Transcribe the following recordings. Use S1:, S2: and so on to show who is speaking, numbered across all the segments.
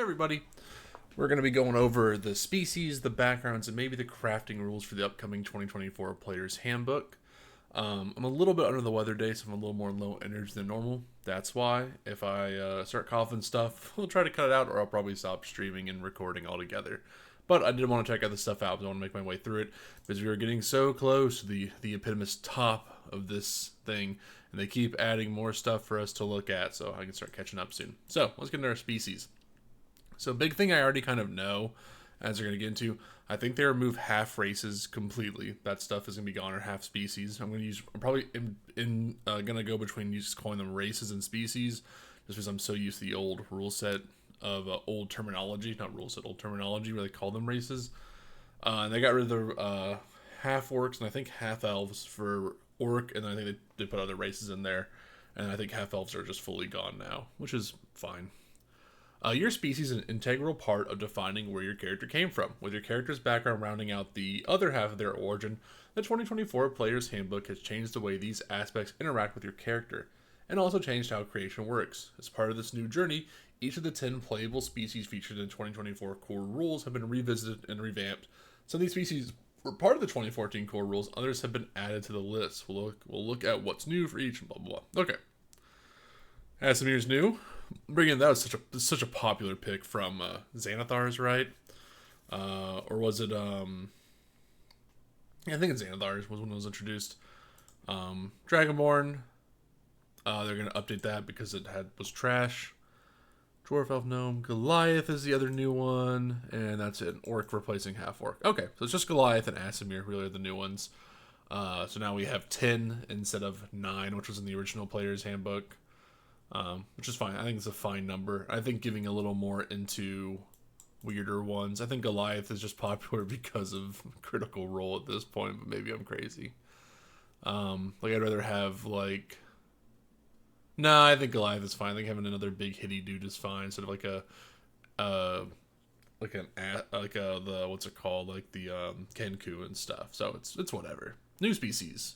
S1: everybody. We're going to be going over the species, the backgrounds, and maybe the crafting rules for the upcoming 2024 Player's Handbook. I'm a little bit under the weather today, so I'm a little more low energy than normal. That's why. If I start coughing stuff, we'll try to cut it out, or I'll probably stop streaming and recording altogether. But I did want to check out this stuff out, but I want to make my way through it, because we are getting so close to the epitomous top of this thing, and they keep adding more stuff for us to look at, so I can start catching up soon. So, let's get into our species. So, big thing I already kind of know, as we're going to get into, I think they remove half races completely. That stuff is going to be gone, or half species. I'm probably going to go between just calling them races and species, just because I'm so used to the old rule set of old terminology, not rule set, old terminology, where they call them races. And they got rid of the half orcs and I think half elves for orc, and then I think they put other races in there, and I think half elves are just fully gone now, which is fine. Your species is an integral part of defining where your character came from, with your character's background rounding out the other half of their origin. The 2024 Player's Handbook has changed the way these aspects interact with your character, and also changed how creation works. As part of this new journey, each of the 10 playable species featured in 2024 core rules have been revisited and revamped. Some of these species were part of the 2014 core rules, others have been added to the list. We'll look at what's new for each, and blah blah blah. Okay. Asimir's new. Bringing that was such a popular pick from Xanathar's, right? Or was it I think it's Xanathar's was when it was introduced. Dragonborn. They're gonna update that because it was trash. Dwarf Elf Gnome. Goliath is the other new one, and that's it. Orc replacing half orc. Okay, so it's just Goliath and Asimir really are the new ones. So now we have 10 instead of 9, which was in the original Player's Handbook. Which is fine. I think it's a fine number. I think giving a little more into weirder ones. I think Goliath is just popular because of Critical Role at this point, but maybe I'm crazy. I'd rather have Nah, I think Goliath is fine. I think having another big hitty dude is fine. Sort of the what's it called? The Kenku and stuff. So it's whatever. New species.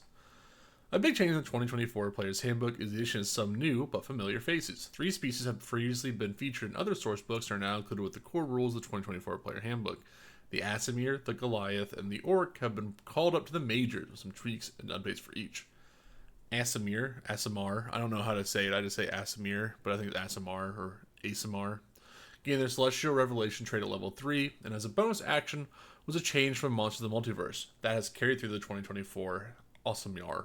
S1: A big change in the 2024 Player's Handbook is the addition of some new but familiar faces. 3 species have previously been featured in other source books and are now included with the core rules of the 2024 Player Handbook. The Asimir, the Goliath, and the Orc have been called up to the majors with some tweaks and updates for each. Asimar, I don't know how to say it, I just say Asimir, but I think it's Asimar or Asimar. Gained their Celestial Revelation trait at level 3, and as a bonus action was a change from Monsters of the Multiverse. That has carried through the 2024 Asimar.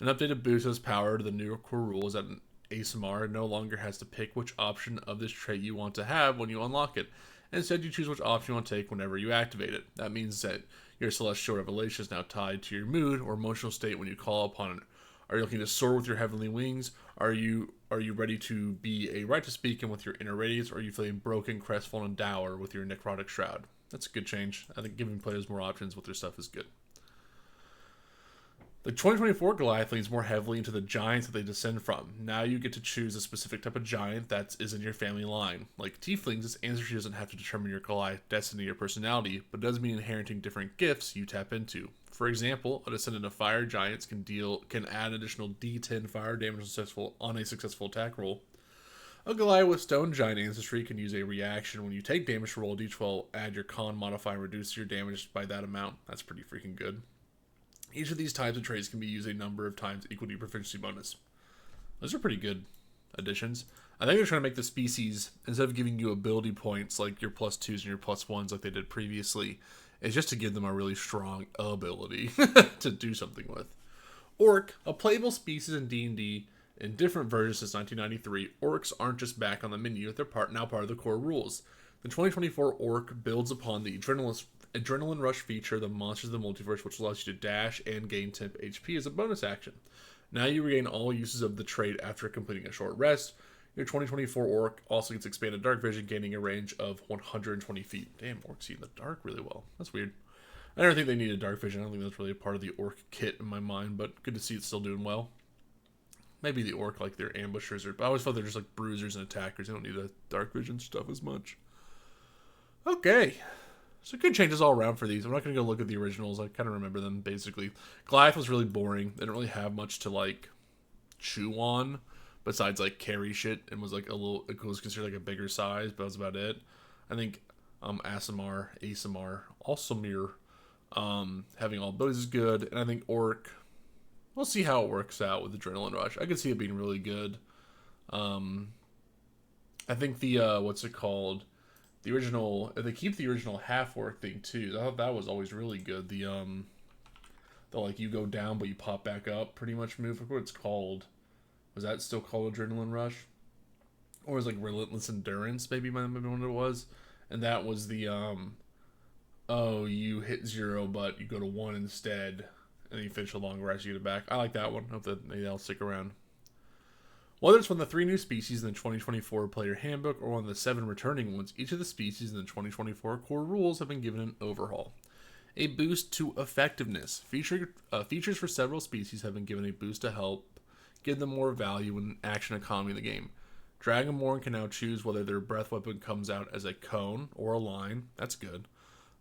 S1: An updated boost has power to the new core rules that an ASMR no longer has to pick which option of this trait you want to have when you unlock it. Instead, you choose which option you want to take whenever you activate it. That means that your Celestial Revelation is now tied to your mood or emotional state when you call upon it. Are you looking to soar with your heavenly wings? Are you ready to be a righteous beacon with your inner radiance? Or are you feeling broken, crestfallen, and dour with your necrotic shroud? That's a good change. I think giving players more options with their stuff is good. The 2024 Goliath leans more heavily into the giants that they descend from. Now you get to choose a specific type of giant that is in your family line. Like Tieflings, this ancestry doesn't have to determine your Goliath destiny or personality, but does mean inheriting different gifts you tap into. For example, a descendant of fire giants can add an additional D10 fire damage on a successful attack roll. A Goliath with stone giant ancestry can use a reaction when you take damage to roll D12, add your con modifier and reduce your damage by that amount. That's pretty freaking good. Each of these types of traits can be used a number of times equal to your proficiency bonus. Those are pretty good additions. I think they're trying to make the species, instead of giving you ability points like your +2s and your +1s like they did previously, is just to give them a really strong ability to do something with. Orc, a playable species in D&D in different versions since 1993, orcs aren't just back on the menu, they're now part of the core rules. The 2024 Orc builds upon the Adrenaline Rush feature, the Monsters of the Multiverse, which allows you to dash and gain temp HP as a bonus action. Now you regain all uses of the trait after completing a short rest. Your 2024 Orc also gets expanded dark vision, gaining a range of 120 feet. Damn, orcs see in the dark really well. That's weird. I don't think they needed dark vision. I don't think that's really a part of the Orc kit in my mind, but good to see it's still doing well. Maybe the Orc like their ambushers, but I always thought they're just like bruisers and attackers. They don't need the dark vision stuff as much. Okay. So good changes all around for these. I'm not going to go look at the originals. I kind of remember them, basically. Goliath was really boring. They didn't really have much to, chew on. besides like carry shit, and was like a little, it was considered like a bigger size, but that's about it. I think Alsamir, having all abilities is good, and I think Orc, we'll see how it works out with Adrenaline Rush. I could see it being really good. I think the what's it called? The original, if they keep the original half orc thing too, I thought that was always really good. The like you go down but you pop back up pretty much move. I forget what it's called. Was that still called Adrenaline Rush? Or was it like Relentless Endurance maybe what it was? And that was the oh, you hit 0 but you go to 1 instead, and then you finish a long rest, you get it back. I like that one. Hope that maybe that'll stick around. Whether it's one of the 3 new species in the 2024 Player Handbook or one of the 7 returning ones, each of the species in the 2024 core rules have been given an overhaul. A boost to effectiveness. Features for several species have been given a boost to help give them more value and action economy in the game. Dragonborn can now choose whether their breath weapon comes out as a cone or a line. That's good.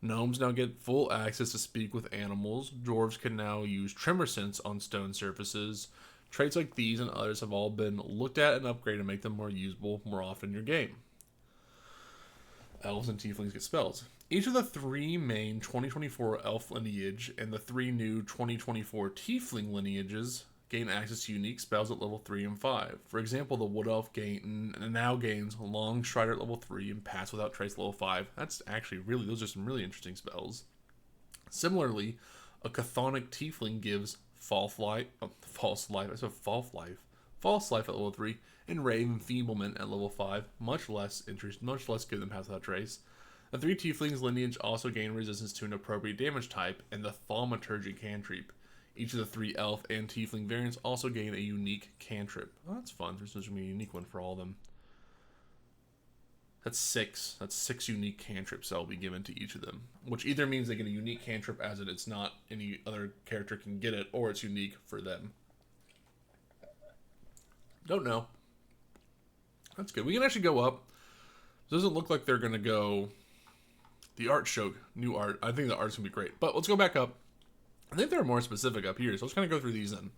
S1: Gnomes now get full access to speak with animals. Dwarves can now use tremor sense on stone surfaces. Traits like these and others have all been looked at and upgraded to make them more usable more often in your game. Elves and tieflings get spells. Each of the 3 main 2024 elf lineage and the 3 new 2024 tiefling lineages gain access to unique spells at level 3 and 5. For example, the wood elf now gains Long Strider at level 3 and Pass Without Trace level 5. That's actually those are some really interesting spells. Similarly, a chthonic tiefling gives False Life at level 3, and Rave Enfeeblement at level 5, much less good than Pass Without Trace. The 3 tieflings lineage also gain resistance to an appropriate damage type and the Thaumaturgy cantrip. Each of the 3 elf and tiefling variants also gain a unique cantrip. Oh, that's fun. There's going to be a unique one for all of them. That's 6. That's 6 unique cantrips that will be given to each of them. Which either means they get a unique cantrip as in it's not any other character can get it, or it's unique for them. Don't know. That's good. We can actually go up. It doesn't look like they're going to go... The art show, new art. I think the art's going to be great. But let's go back up. I think they're more specific up here, so let's kind of go through these then.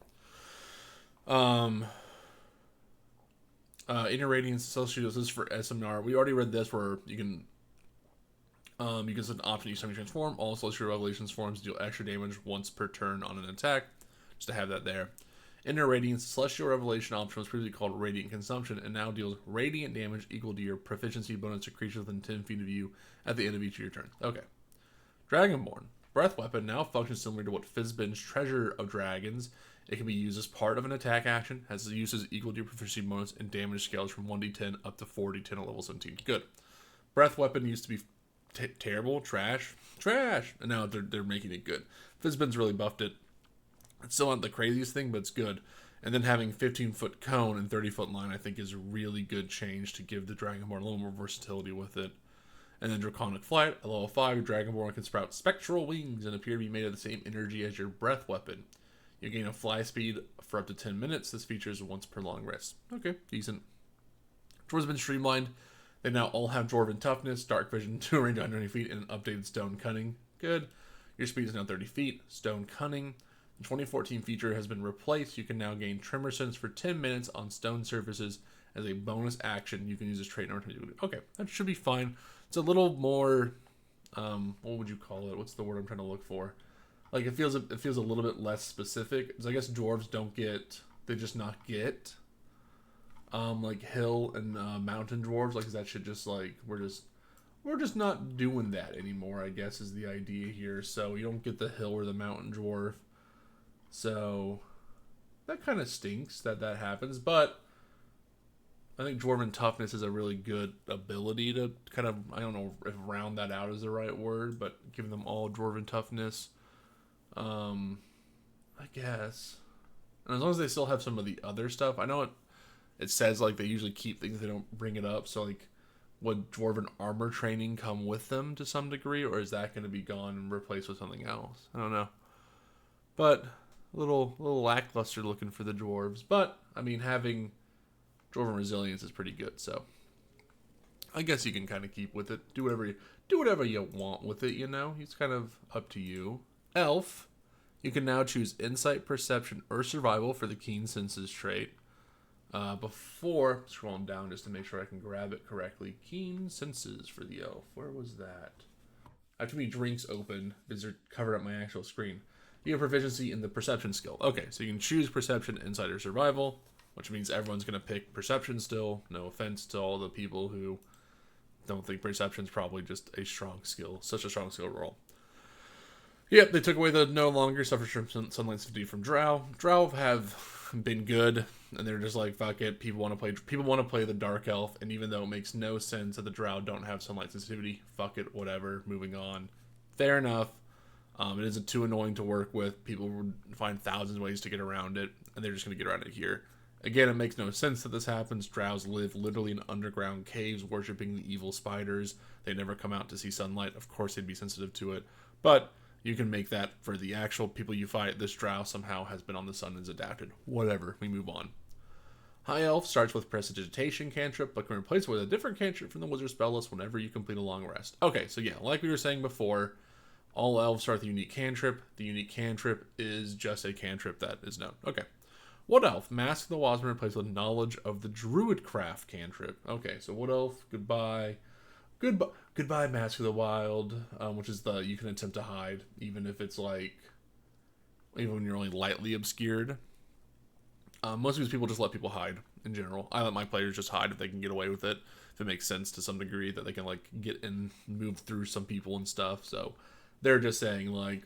S1: Inner Radiance, Celestial, this is for SMR. We already read this where you can set an option to use semi-transform. All Celestial Revelations forms deal extra damage once per turn on an attack. Just to have that there. Inner Radiance, Celestial Revelation option was previously called Radiant Consumption and now deals radiant damage equal to your proficiency bonus to creatures within 10 feet of you at the end of each of your turns. Okay. Dragonborn. Breath Weapon now functions similar to what Fizban's Treasure of Dragons. It can be used as part of an attack action, has uses equal to your proficiency bonus, and damage scales from 1d10 up to 4d10 at level 17. Good. Breath Weapon used to be terrible, trash, and now they're making it good. Fizban's really buffed it. It's still not the craziest thing, but it's good. And then having 15-foot cone and 30-foot line, I think, is a really good change to give the Dragonborn a little more versatility with it. And then Draconic Flight, at level 5, your Dragonborn can sprout spectral wings and appear to be made of the same energy as your breath weapon. You gain a fly speed for up to 10 minutes. This features once per long rest. Okay, decent. Dwarves have been streamlined. They now all have Dwarven Toughness, Dark Vision, 2 range 120 feet, and an updated Stone Cunning. Good. Your speed is now 30 feet. Stone Cunning. The 2014 feature has been replaced. You can now gain Tremor Sense for 10 minutes on stone surfaces as a bonus action. You can use this trait in order to do it. Okay, that should be fine. It's a little more, what would you call it? What's the word I'm trying to look for? Like, it feels a little bit less specific. Because I guess dwarves they just not get, like, hill and mountain dwarves. Like, is that shit just, like, we're just not doing that anymore, I guess, is the idea here. So, you don't get the hill or the mountain dwarf. So, that kind of stinks that happens, but I think Dwarven Toughness is a really good ability to kind of, I don't know if round that out is the right word, but give them all Dwarven Toughness, I guess. And as long as they still have some of the other stuff, I know it says, like, they usually keep things, they don't bring it up, so, like, would Dwarven Armor training come with them to some degree, or is that going to be gone and replaced with something else? I don't know. But a little lackluster looking for the dwarves. But, I mean, having Dwarven Resilience is pretty good, so I guess you can kind of keep with it. Do whatever you want with it, you know? It's kind of up to you. Elf. You can now choose Insight, Perception, or Survival for the Keen Senses trait. Before scrolling down just to make sure I can grab it correctly, keen senses for the elf. Where was that? I have too many drinks open because they're covered up my actual screen. You have proficiency in the perception skill. Okay, so you can choose perception, insight, or survival, which means everyone's going to pick perception still. No offense to all the people who don't think perception's probably just a strong skill, such a strong skill roll. Yep, they took away the no longer suffer from sunlight sensitivity from Drow. Drow have been good, and they're just like, fuck it. People want to play the Dark Elf, and even though it makes no sense that the Drow don't have sunlight sensitivity, fuck it, whatever. Moving on. Fair enough. It isn't too annoying to work with. People would find thousands of ways to get around it, and they're just going to get around it here. Again, it makes no sense that this happens. Drows live literally in underground caves, worshipping the evil spiders. They never come out to see sunlight. Of course, they'd be sensitive to it, but you can make that for the actual people you fight. This Drow somehow has been on the sun and is adapted. Whatever, we move on. High Elf starts with Prestidigitation cantrip, but can replace it with a different cantrip from the Wizard spell list whenever you complete a long rest. Okay, so yeah, like we were saying before, all elves start with a unique cantrip. The unique cantrip is just a cantrip that is known. Okay. Wood Elf, Mask of the Wasp, replaced with Knowledge of the Druidcraft cantrip. Okay, so Wood Elf, goodbye. Goodbye, Mask of the Wild, which is the you can attempt to hide, even if it's like, even when you're only lightly obscured. Most of these people just let people hide in general. I let my players just hide if they can get away with it, if it makes sense to some degree that they can like get and move through some people and stuff. So they're just saying like,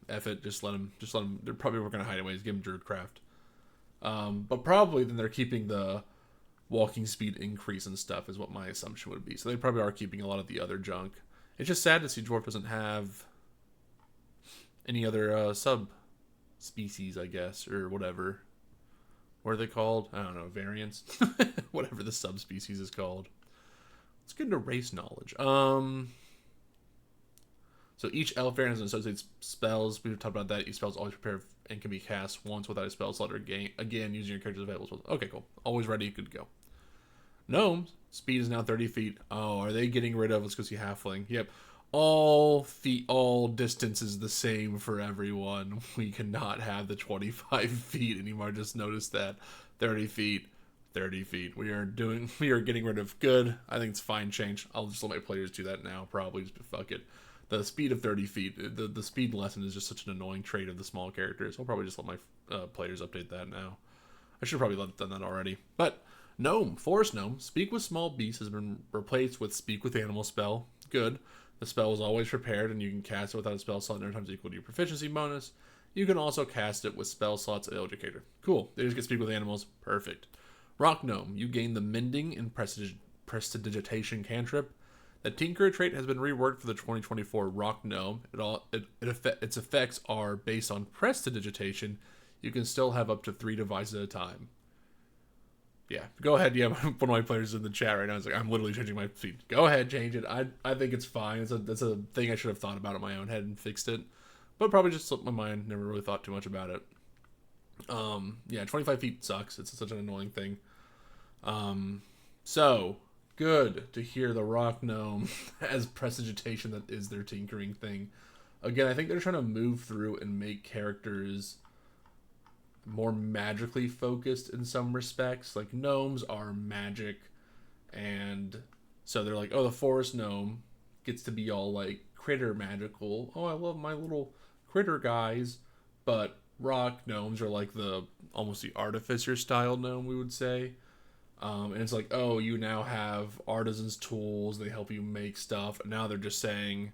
S1: F it, just let them. They're probably going to hide anyways. Give them Druidcraft. But probably then they're keeping the walking speed increase and stuff is what my assumption would be. So they probably are keeping a lot of the other junk. It's just sad to see Dwarf doesn't have any other sub-species, I guess, or whatever. What are they called? I don't know, variants? Whatever the subspecies is called. Let's get into race knowledge. So each elf variant has an associated spells. We've talked about that. Each spell is always prepared and can be cast once without a spell slot or again using your character's available spells. Okay, cool. Always ready, good to go. Gnomes, speed is now 30 feet. Oh, are they getting rid of, let's go see halfling. Yep. All distance is the same for everyone. We cannot have the 25 feet anymore. Just notice that. 30 feet. 30 feet. We are getting rid of good. I think it's fine change. I'll just let my players do that now, probably. Just fuck it. The speed of 30 feet, the speed lesson is just such an annoying trait of the small characters. I'll probably just let my players update that now. I should probably have done that already. But Gnome, Forest Gnome, Speak with Small Beasts has been replaced with Speak with Animal spell. Good. The spell is always prepared, and you can cast it without a spell slot 9 times equal to your proficiency bonus. You can also cast it with spell slots at Educator. Cool. They just get Speak with Animals. Perfect. Rock Gnome, you gain the Mending and Prestidigitation cantrip. The Tinkerer trait has been reworked for the 2024 Rock Gnome. Its effects are based on Prestidigitation. You can still have up to 3 devices at a time. Yeah, go ahead. Yeah, one of my players in the chat right now is like, I'm literally changing my speed. Go ahead, change it. I think it's fine. It's a thing I should have thought about in my own head and fixed it. But probably just slipped my mind. Never really thought too much about it. Yeah, 25 feet sucks. It's such an annoying thing. So good to hear the Rock Gnome has Prestidigitation. That is their tinkering thing. Again, I think they're trying to move through and make characters more magically focused in some respects. Like gnomes are magic, and so they're like, oh, the forest gnome gets to be all like critter magical. Oh, I love my little critter guys. But rock gnomes are like the almost the artificer style gnome, we would say. And it's like, oh, you now have artisans tools, they help you make stuff, and now they're just saying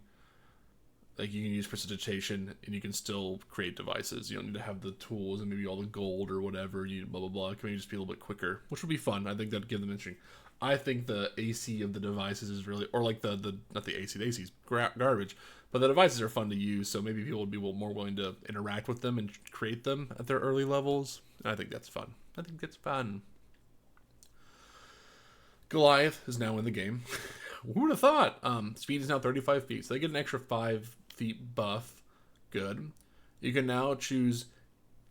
S1: like you can use prestidigitation and you can still create devices. You don't need to have the tools and maybe all the gold or whatever. You blah blah blah. Can maybe just be a little bit quicker, which would be fun. I think that'd give them interesting. I think the AC of the devices is really, or like the not the AC. The AC's garbage, but the devices are fun to use. So maybe people would be more willing to interact with them and create them at their early levels. I think that's fun. I think that's fun. Goliath is now in the game. Who would have thought? Speed is now 35 feet, so they get an extra 5 feet buff. Good. You can now choose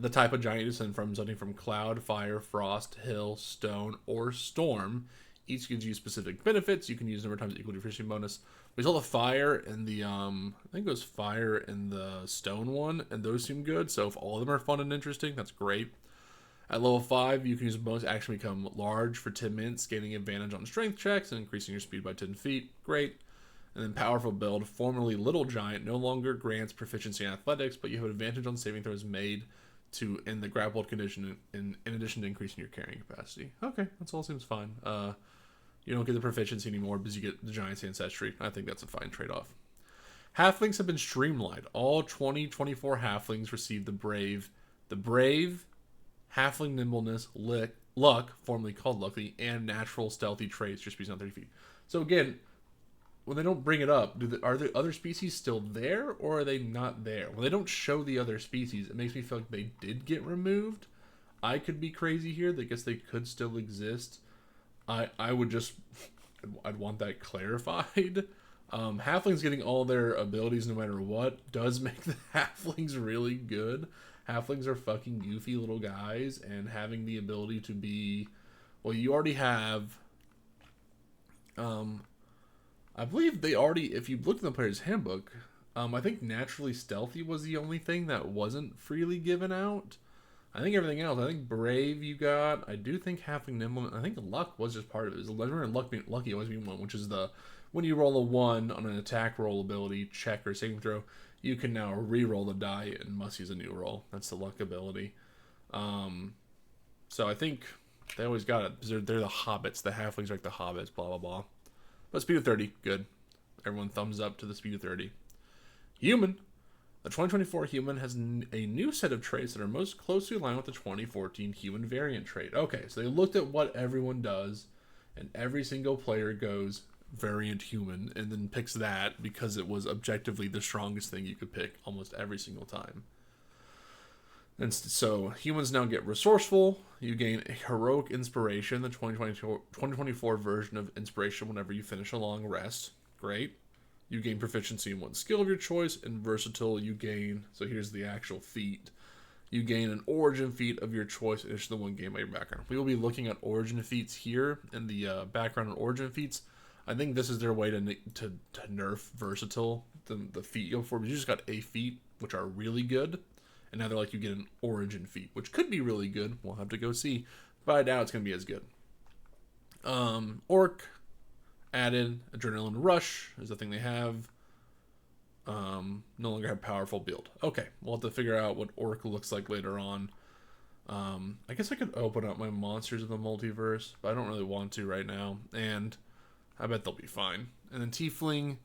S1: the type of giant you descend from, something from cloud, fire, frost, hill, stone, or storm. Each gives you specific benefits. You can use number of times equal to your fishing bonus. We saw the fire in the, I think it was fire in the stone one, and those seem good. So if all of them are fun and interesting, that's great. At level 5, you can use bonus action to become large for 10 minutes, gaining advantage on strength checks and increasing your speed by 10 feet. Great. And then powerful build, formerly Little Giant, no longer grants proficiency in athletics, but you have advantage on saving throws made to in the grappled condition in addition to increasing your carrying capacity. Okay, that all seems fine. You don't get the proficiency anymore because you get the Giant's ancestry. I think that's a fine trade-off. Halflings have been streamlined. All 2024 halflings receive the brave, halfling nimbleness, luck, formerly called lucky, and natural stealthy traits. Your speed's not 30 feet. So again, when they don't bring it up, are the other species still there, or are they not there? When they don't show the other species, it makes me feel like they did get removed. I could be crazy here. I guess they could still exist. I'd want that clarified. Halflings getting all their abilities no matter what does make the halflings really good. Halflings are fucking goofy little guys, and having the ability to be, well, you already have, I believe they already, if you look at the player's handbook, I think naturally stealthy was the only thing that wasn't freely given out. I think everything else, I think brave you got. I do think halfling nimble. I think luck was just part of it. Remember lucky always being one, which is the when you roll a 1 on an attack roll ability, check, or saving throw, you can now re-roll the die and must use a new roll. That's the luck ability. So I think they always got it. They're the hobbits. The halflings are like the hobbits, blah, blah, blah. But speed of 30, good. Everyone thumbs up to the speed of 30. Human. The 2024 human has a new set of traits that are most closely aligned with the 2014 human variant trait. Okay, so they looked at what everyone does, and every single player goes variant human, and then picks that because it was objectively the strongest thing you could pick almost every single time. And so humans now get resourceful. You gain a heroic inspiration, the 2024 version of inspiration whenever you finish a long rest. Great. You gain proficiency in one skill of your choice, and versatile you gain, so here's the actual feat. You gain an origin feat of your choice in addition to one game by your background. We will be looking at origin feats here in the background and origin feats. I think this is their way to nerf versatile, the feat you go for. But you just got a feat, which are really good. And now they're like, you get an origin feat, which could be really good. We'll have to go see. But I doubt it's going to be as good. Orc added adrenaline rush is the thing they have. No longer have powerful build. Okay, we'll have to figure out what orc looks like later on. I guess I could open up my monsters of the multiverse, but I don't really want to right now. And I bet they'll be fine. And then tiefling.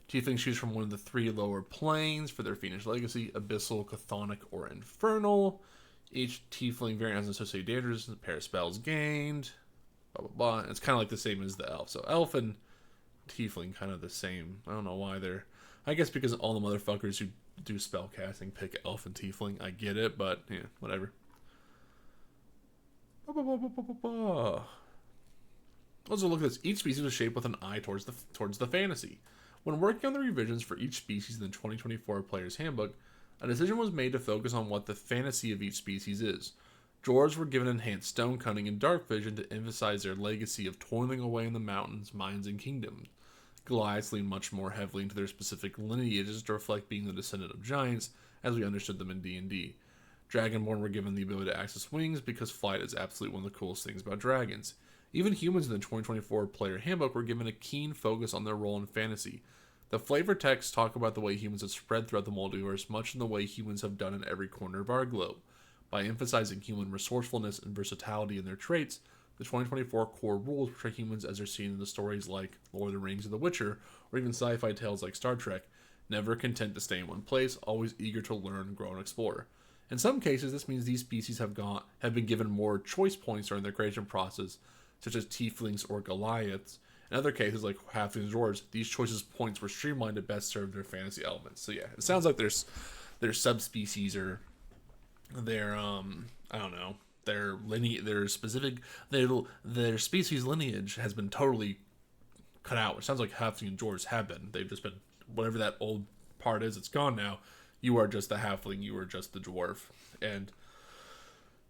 S1: Tieflings choose from one of the 3 lower planes for their Fiendish Legacy: Abyssal, Chthonic, or Infernal. Each tiefling variant has an associated dangers, a pair of spells gained, blah, blah, blah. And it's kind of like the same as the elf. So elf and tiefling kind of the same. I don't know why they're... I guess because all the motherfuckers who do spell casting pick elf and tiefling. I get it, but yeah, whatever. Also look at this. Each species was shaped with an eye towards the fantasy. When working on the revisions for each species in the 2024 Player's Handbook, a decision was made to focus on what the fantasy of each species is. Dwarves were given enhanced stone cutting and dark vision to emphasize their legacy of toiling away in the mountains, mines, and kingdoms. Goliaths lean much more heavily into their specific lineages to reflect being the descendant of giants, as we understood them in D&D. Dragonborn were given the ability to access wings because flight is absolutely one of the coolest things about dragons. Even humans in the 2024 Player Handbook were given a keen focus on their role in fantasy. The flavor texts talk about the way humans have spread throughout the multiverse, much in the way humans have done in every corner of our globe. By emphasizing human resourcefulness and versatility in their traits, the 2024 core rules portray humans as they're seen in the stories like Lord of the Rings and The Witcher, or even sci-fi tales like Star Trek, never content to stay in one place, always eager to learn, grow, and explore. In some cases, this means these species have been given more choice points during their creation process, such as tieflings or Goliaths. In other cases, like halflings and dwarves, these choices points were streamlined to best serve their fantasy elements. So yeah, it sounds like their subspecies or their I don't know, their species lineage has been totally cut out. Which sounds like halflings and dwarves have been. They've just been whatever that old part is. It's gone now. You are just the halfling. You are just the dwarf. And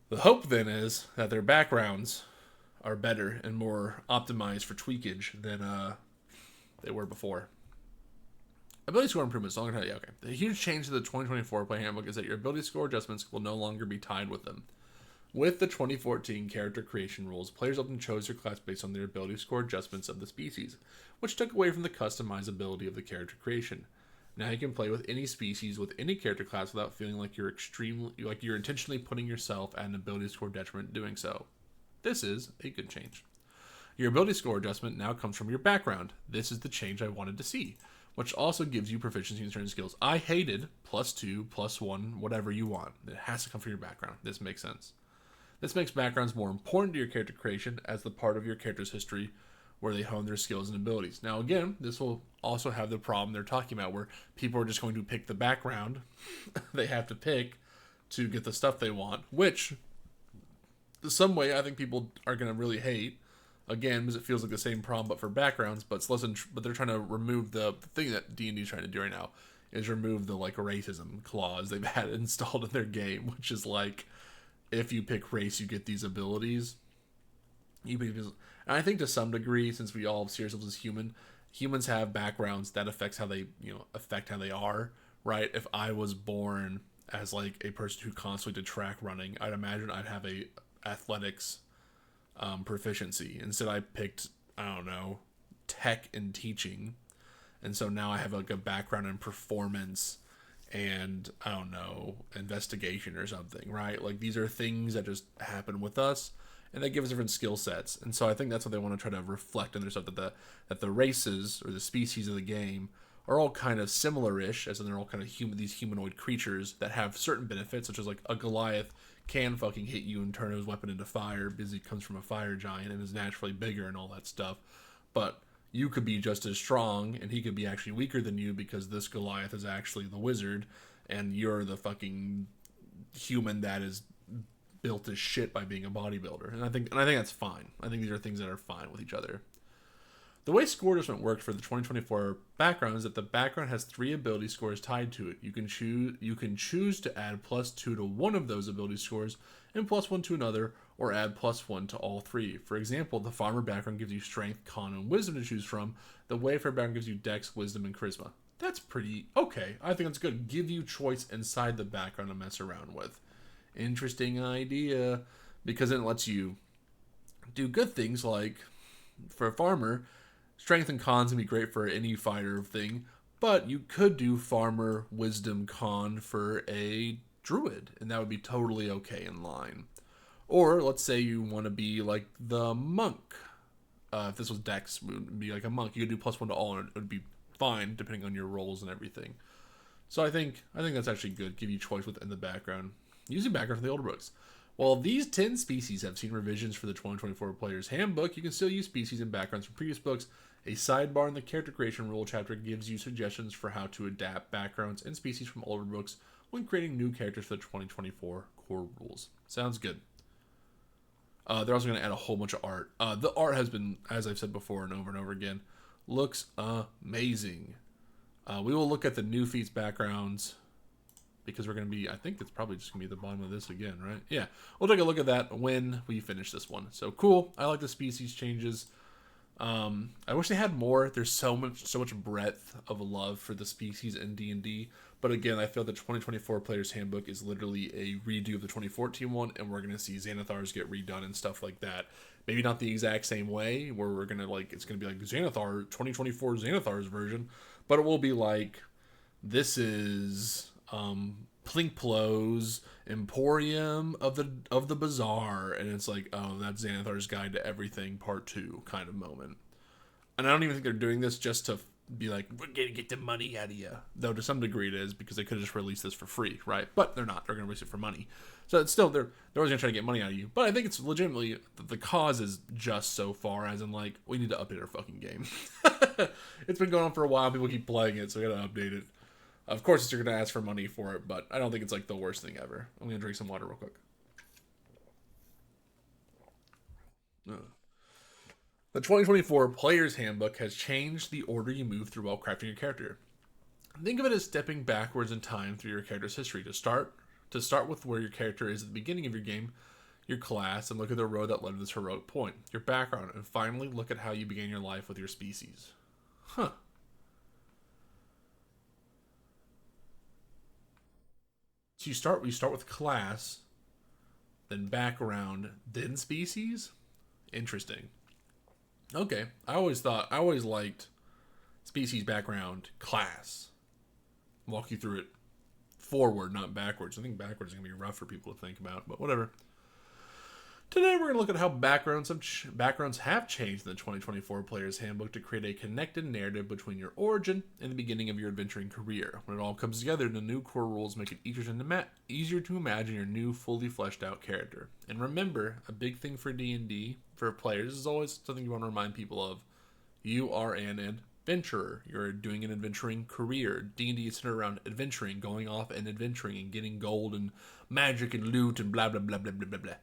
S1: the hope then is that their backgrounds are better and more optimized for tweakage than they were before. Ability score improvements. Okay. The huge change to the 2024 Play Handbook is that your ability score adjustments will no longer be tied with them. With the 2014 character creation rules, players often chose their class based on their ability score adjustments of the species, which took away from the customizability of the character creation. Now you can play with any species with any character class without feeling like you're intentionally putting yourself at an ability score detriment doing so. This is a good change. Your ability score adjustment now comes from your background. This is the change I wanted to see, which also gives you proficiency in certain skills. I hated +2, +1, whatever you want. It has to come from your background. This makes sense. This makes backgrounds more important to your character creation as the part of your character's history where they hone their skills and abilities. Now, again, this will also have the problem they're talking about where people are just going to pick the background they have to pick to get the stuff they want, which, some way, I think people are going to really hate. Again, because it feels like the same problem, but for backgrounds. But it's less. But they're trying to remove the thing that D&D is trying to do right now is remove the racism clause they've had installed in their game, which is like, if you pick race, you get these abilities. And I think to some degree, since we all see ourselves as humans have backgrounds that affect how they are, right? If I was born as like a person who constantly did track running, I'd imagine I'd have a athletics proficiency. Instead, I picked, I don't know, tech and teaching, and so now I have like a background in performance and, I don't know, investigation or something, right? Like, these are things that just happen with us, and they give us different skill sets. And so I think that's what they want to try to reflect in their stuff, that the races or the species of the game are all kind of similar-ish, as in they're all kind of these humanoid creatures that have certain benefits, such as like a Goliath can fucking hit you and turn his weapon into fire because he comes from a fire giant and is naturally bigger and all that stuff. But you could be just as strong and he could be actually weaker than you because this Goliath is actually the wizard and you're the fucking human that is built as shit by being a bodybuilder. And I think that's fine. I think these are things that are fine with each other. The way score adjustment worked for the 2024 background is that the background has 3 ability scores tied to it. You can choose to add +2 to one of those ability scores and +1 to another, or add +1 to all 3. For example, the farmer background gives you strength, con, and wisdom to choose from. The wayfarer background gives you dex, wisdom, and charisma. That's pretty okay. I think that's good. Give you choice inside the background to mess around with. Interesting idea, because it lets you do good things like, for a farmer, strength and cons can be great for any fighter thing, but you could do farmer, wisdom, con for a druid, and that would be totally okay in line. Or let's say you want to be like the monk. If this was Dex, it would be like a monk. You could do +1 to all, and it would be fine depending on your roles and everything. So I think that's actually good. Give you choice within the background. Using background from the older books. While these 10 species have seen revisions for the 2024 Player's Handbook, you can still use species and backgrounds from previous books. A sidebar in the character creation rule chapter gives you suggestions for how to adapt backgrounds and species from older books when creating new characters for the 2024 core rules. Sounds good. They're also going to add a whole bunch of art. The art has been, as I've said before and over again, looks amazing. We will look at the new feats backgrounds because we're going to be, I think it's probably just going to be at the bottom of this again, right? Yeah, we'll take a look at that when we finish this one. So cool. I like the species changes. I wish they had more. There's so much breadth of love for the species in D&D. But again, I feel the 2024 Player's Handbook is literally a redo of the 2014 one, and we're going to see Xanathars get redone and stuff like that. Maybe not the exact same way, where we're going to it's going to be like Xanathar, 2024 Xanathar's version, but it will be like, this is Plinkplow's Emporium of the Bazaar, and it's like, oh, that's Xanathar's Guide to Everything Part 2 kind of moment. And I don't even think they're doing this just to be like, we're gonna get the money out of you, though to some degree it is, because they could have just released this for free, right? But they're not. They're gonna release it for money, so it's still, they're always gonna try to get money out of you. But I think it's legitimately, the cause is just so far, as in like, we need to update our fucking game. It's been going on for a while, people keep playing it, so we gotta update it. Of course, you're going to ask for money for it, but I don't think it's like the worst thing ever. I'm going to drink some water real quick. The 2024 Player's Handbook has changed the order you move through while crafting your character. Think of it as stepping backwards in time through your character's history. To start with where your character is at the beginning of your game, your class, and look at the road that led to this heroic point, your background, and finally look at how you began your life with your species. Huh. So we start with class, then background, then species? Interesting. Okay. I always liked species, background, class. Walk you through it forward, not backwards. I think backwards is going to be rough for people to think about, but whatever. Today we're going to look at how backgrounds have changed in the 2024 Player's Handbook to create a connected narrative between your origin and the beginning of your adventuring career. When it all comes together, the new core rules make it easier to imagine your new, fully fleshed out character. And remember, a big thing for D&D, for players, is always something you want to remind people of. You are an adventurer. You're doing an adventuring career. D&D is centered around adventuring, going off and adventuring and getting gold and magic and loot and blah, blah, blah, blah, blah, blah, blah.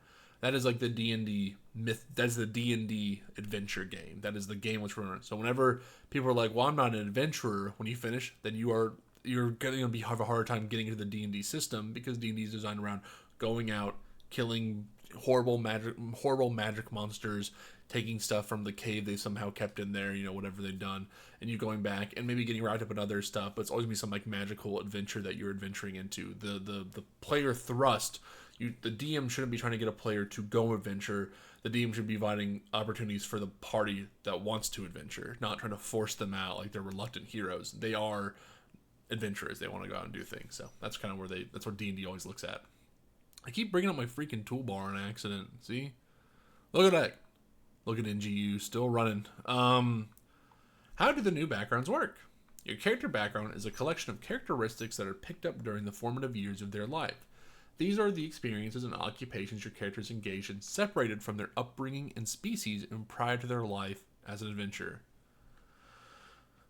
S1: That is like the D&D myth. That's the D&D adventure game. That is the game which we're running. So whenever people are like, well, I'm not an adventurer, when you finish, then you're going to have a harder time getting into the D&D system, because D&D is designed around going out, killing horrible magic monsters, taking stuff from the cave they somehow kept in there, whatever they've done, and you going back and maybe getting wrapped up in other stuff, but it's always going to be some like magical adventure that you're adventuring into. The player thrust, the DM shouldn't be trying to get a player to go adventure. The DM should be providing opportunities for the party that wants to adventure, not trying to force them out like they're reluctant heroes. They are adventurers. They want to go out and do things. So that's kind of where that's what D&D always looks at. I keep bringing up my freaking toolbar on accident. See? Look at that. Look at NGU still running. How do the new backgrounds work? Your character background is a collection of characteristics that are picked up during the formative years of their life. These are the experiences and occupations your characters engage in, separated from their upbringing and species and prior to their life as an adventurer.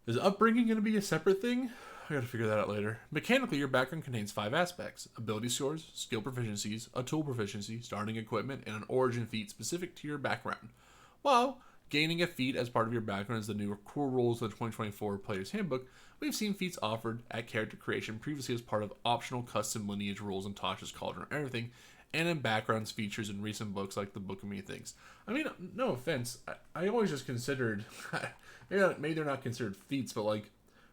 S1: Is upbringing going to be a separate thing? I gotta figure that out later. Mechanically, your background contains 5 aspects: ability scores, skill proficiencies, a tool proficiency, starting equipment, and an origin feat specific to your background. While gaining a feat as part of your background is the new core rules of the 2024 Player's Handbook, we've seen feats offered at character creation previously as part of optional custom lineage rules in Tasha's Cauldron of Everything, and in backgrounds features in recent books like the Book of Many Things. I mean, no offense, I always just considered, maybe they're not considered feats, but like,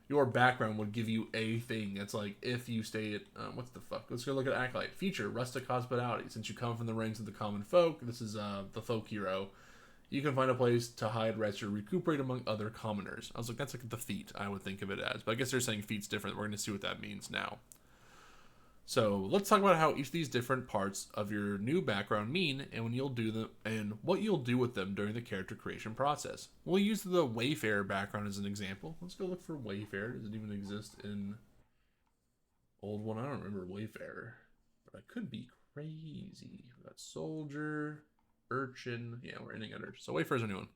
S1: your background would give you a thing. It's like, if you stay at, what's the fuck? Let's go look at Acolyte. Feature, rustic hospitality. Since you come from the ranks of the common folk, this is the folk hero, you can find a place to hide, rest, or recuperate among other commoners. I was like, that's like the feat, I would think of it as. But I guess they're saying feat's different. We're going to see what that means now. So let's talk about how each of these different parts of your new background mean, and when you'll do them, and what you'll do with them during the character creation process. We'll use the Wayfarer background as an example. Let's go look for Wayfarer. Does it even exist in old one? I don't remember Wayfarer, but I could be crazy. We got soldier, urchin. Yeah, we're ending at urchin. So Wayfarer's a new one.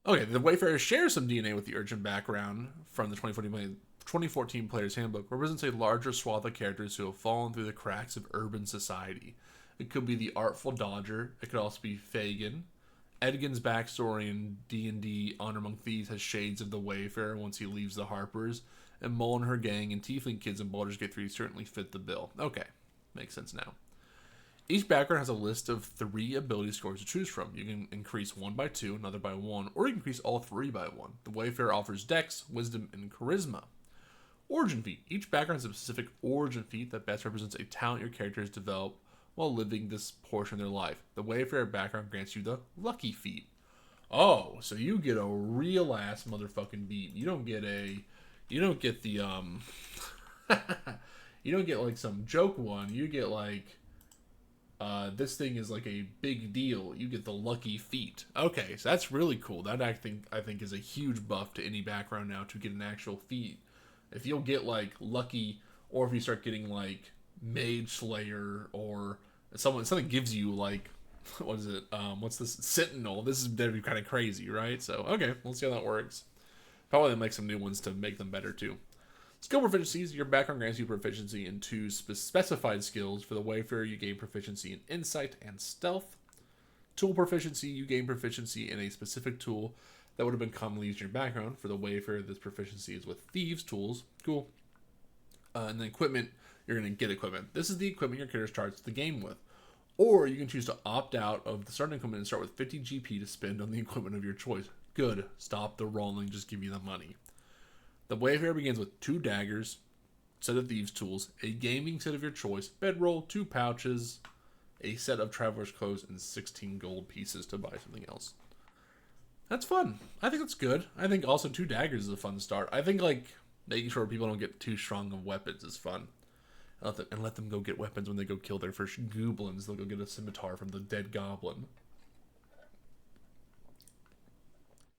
S1: Okay, the Wayfarer shares some DNA with the urchin background from the 2014 Player's Handbook, represents a larger swath of characters who have fallen through the cracks of urban society. It could be the Artful Dodger. It could also be Fagin. Edgin's backstory in D&D Honor Among Thieves has shades of the Wayfarer once he leaves the Harpers, and Mole and her gang and Tiefling kids in Baldur's Gate 3 certainly fit the bill. Okay, makes sense now. Each background has a list of 3 ability scores to choose from. You can increase one by 2, another by 1, or you can increase all 3 by 1. The Wayfarer offers Dex, Wisdom, and Charisma. Origin feat. Each background has a specific origin feat that best represents a talent your characters develop while living this portion of their life. The Wayfarer background grants you the Lucky feat. Oh, so you get a real ass motherfucking beat. You don't get the you don't get like some joke one. You get like this thing is like a big deal. You get the Lucky feat. Okay, so that's really cool. That I think is a huge buff to any background now to get an actual feat. If you'll get like Lucky, or if you start getting like Mage Slayer, or something gives you like, what is it? What's this? Sentinel. This is gonna be kind of crazy, right? So okay, we'll see how that works. Probably make some new ones to make them better too. Skill proficiencies. Your background grants you proficiency in 2 specified skills. For the Wayfarer, you gain proficiency in Insight and Stealth. Tool proficiency. You gain proficiency in a specific tool that would have been commonly used in your background. For the Wayfarer, this proficiency is with Thieves' tools. Cool. And then equipment, you're going to get equipment. This is the equipment your character starts the game with. Or you can choose to opt out of the starting equipment and start with 50 GP to spend on the equipment of your choice. Good. Stop the rolling. Just give you the money. The Wayfarer begins with 2 daggers, set of thieves' tools, a gaming set of your choice, bedroll, 2 pouches, a set of traveler's clothes, and 16 gold pieces to buy something else. That's fun. I think that's good. I think also 2 daggers is a fun start. I think like making sure people don't get too strong of weapons is fun. And let them go get weapons when they go kill their first goblins. They'll go get a scimitar from the dead goblin.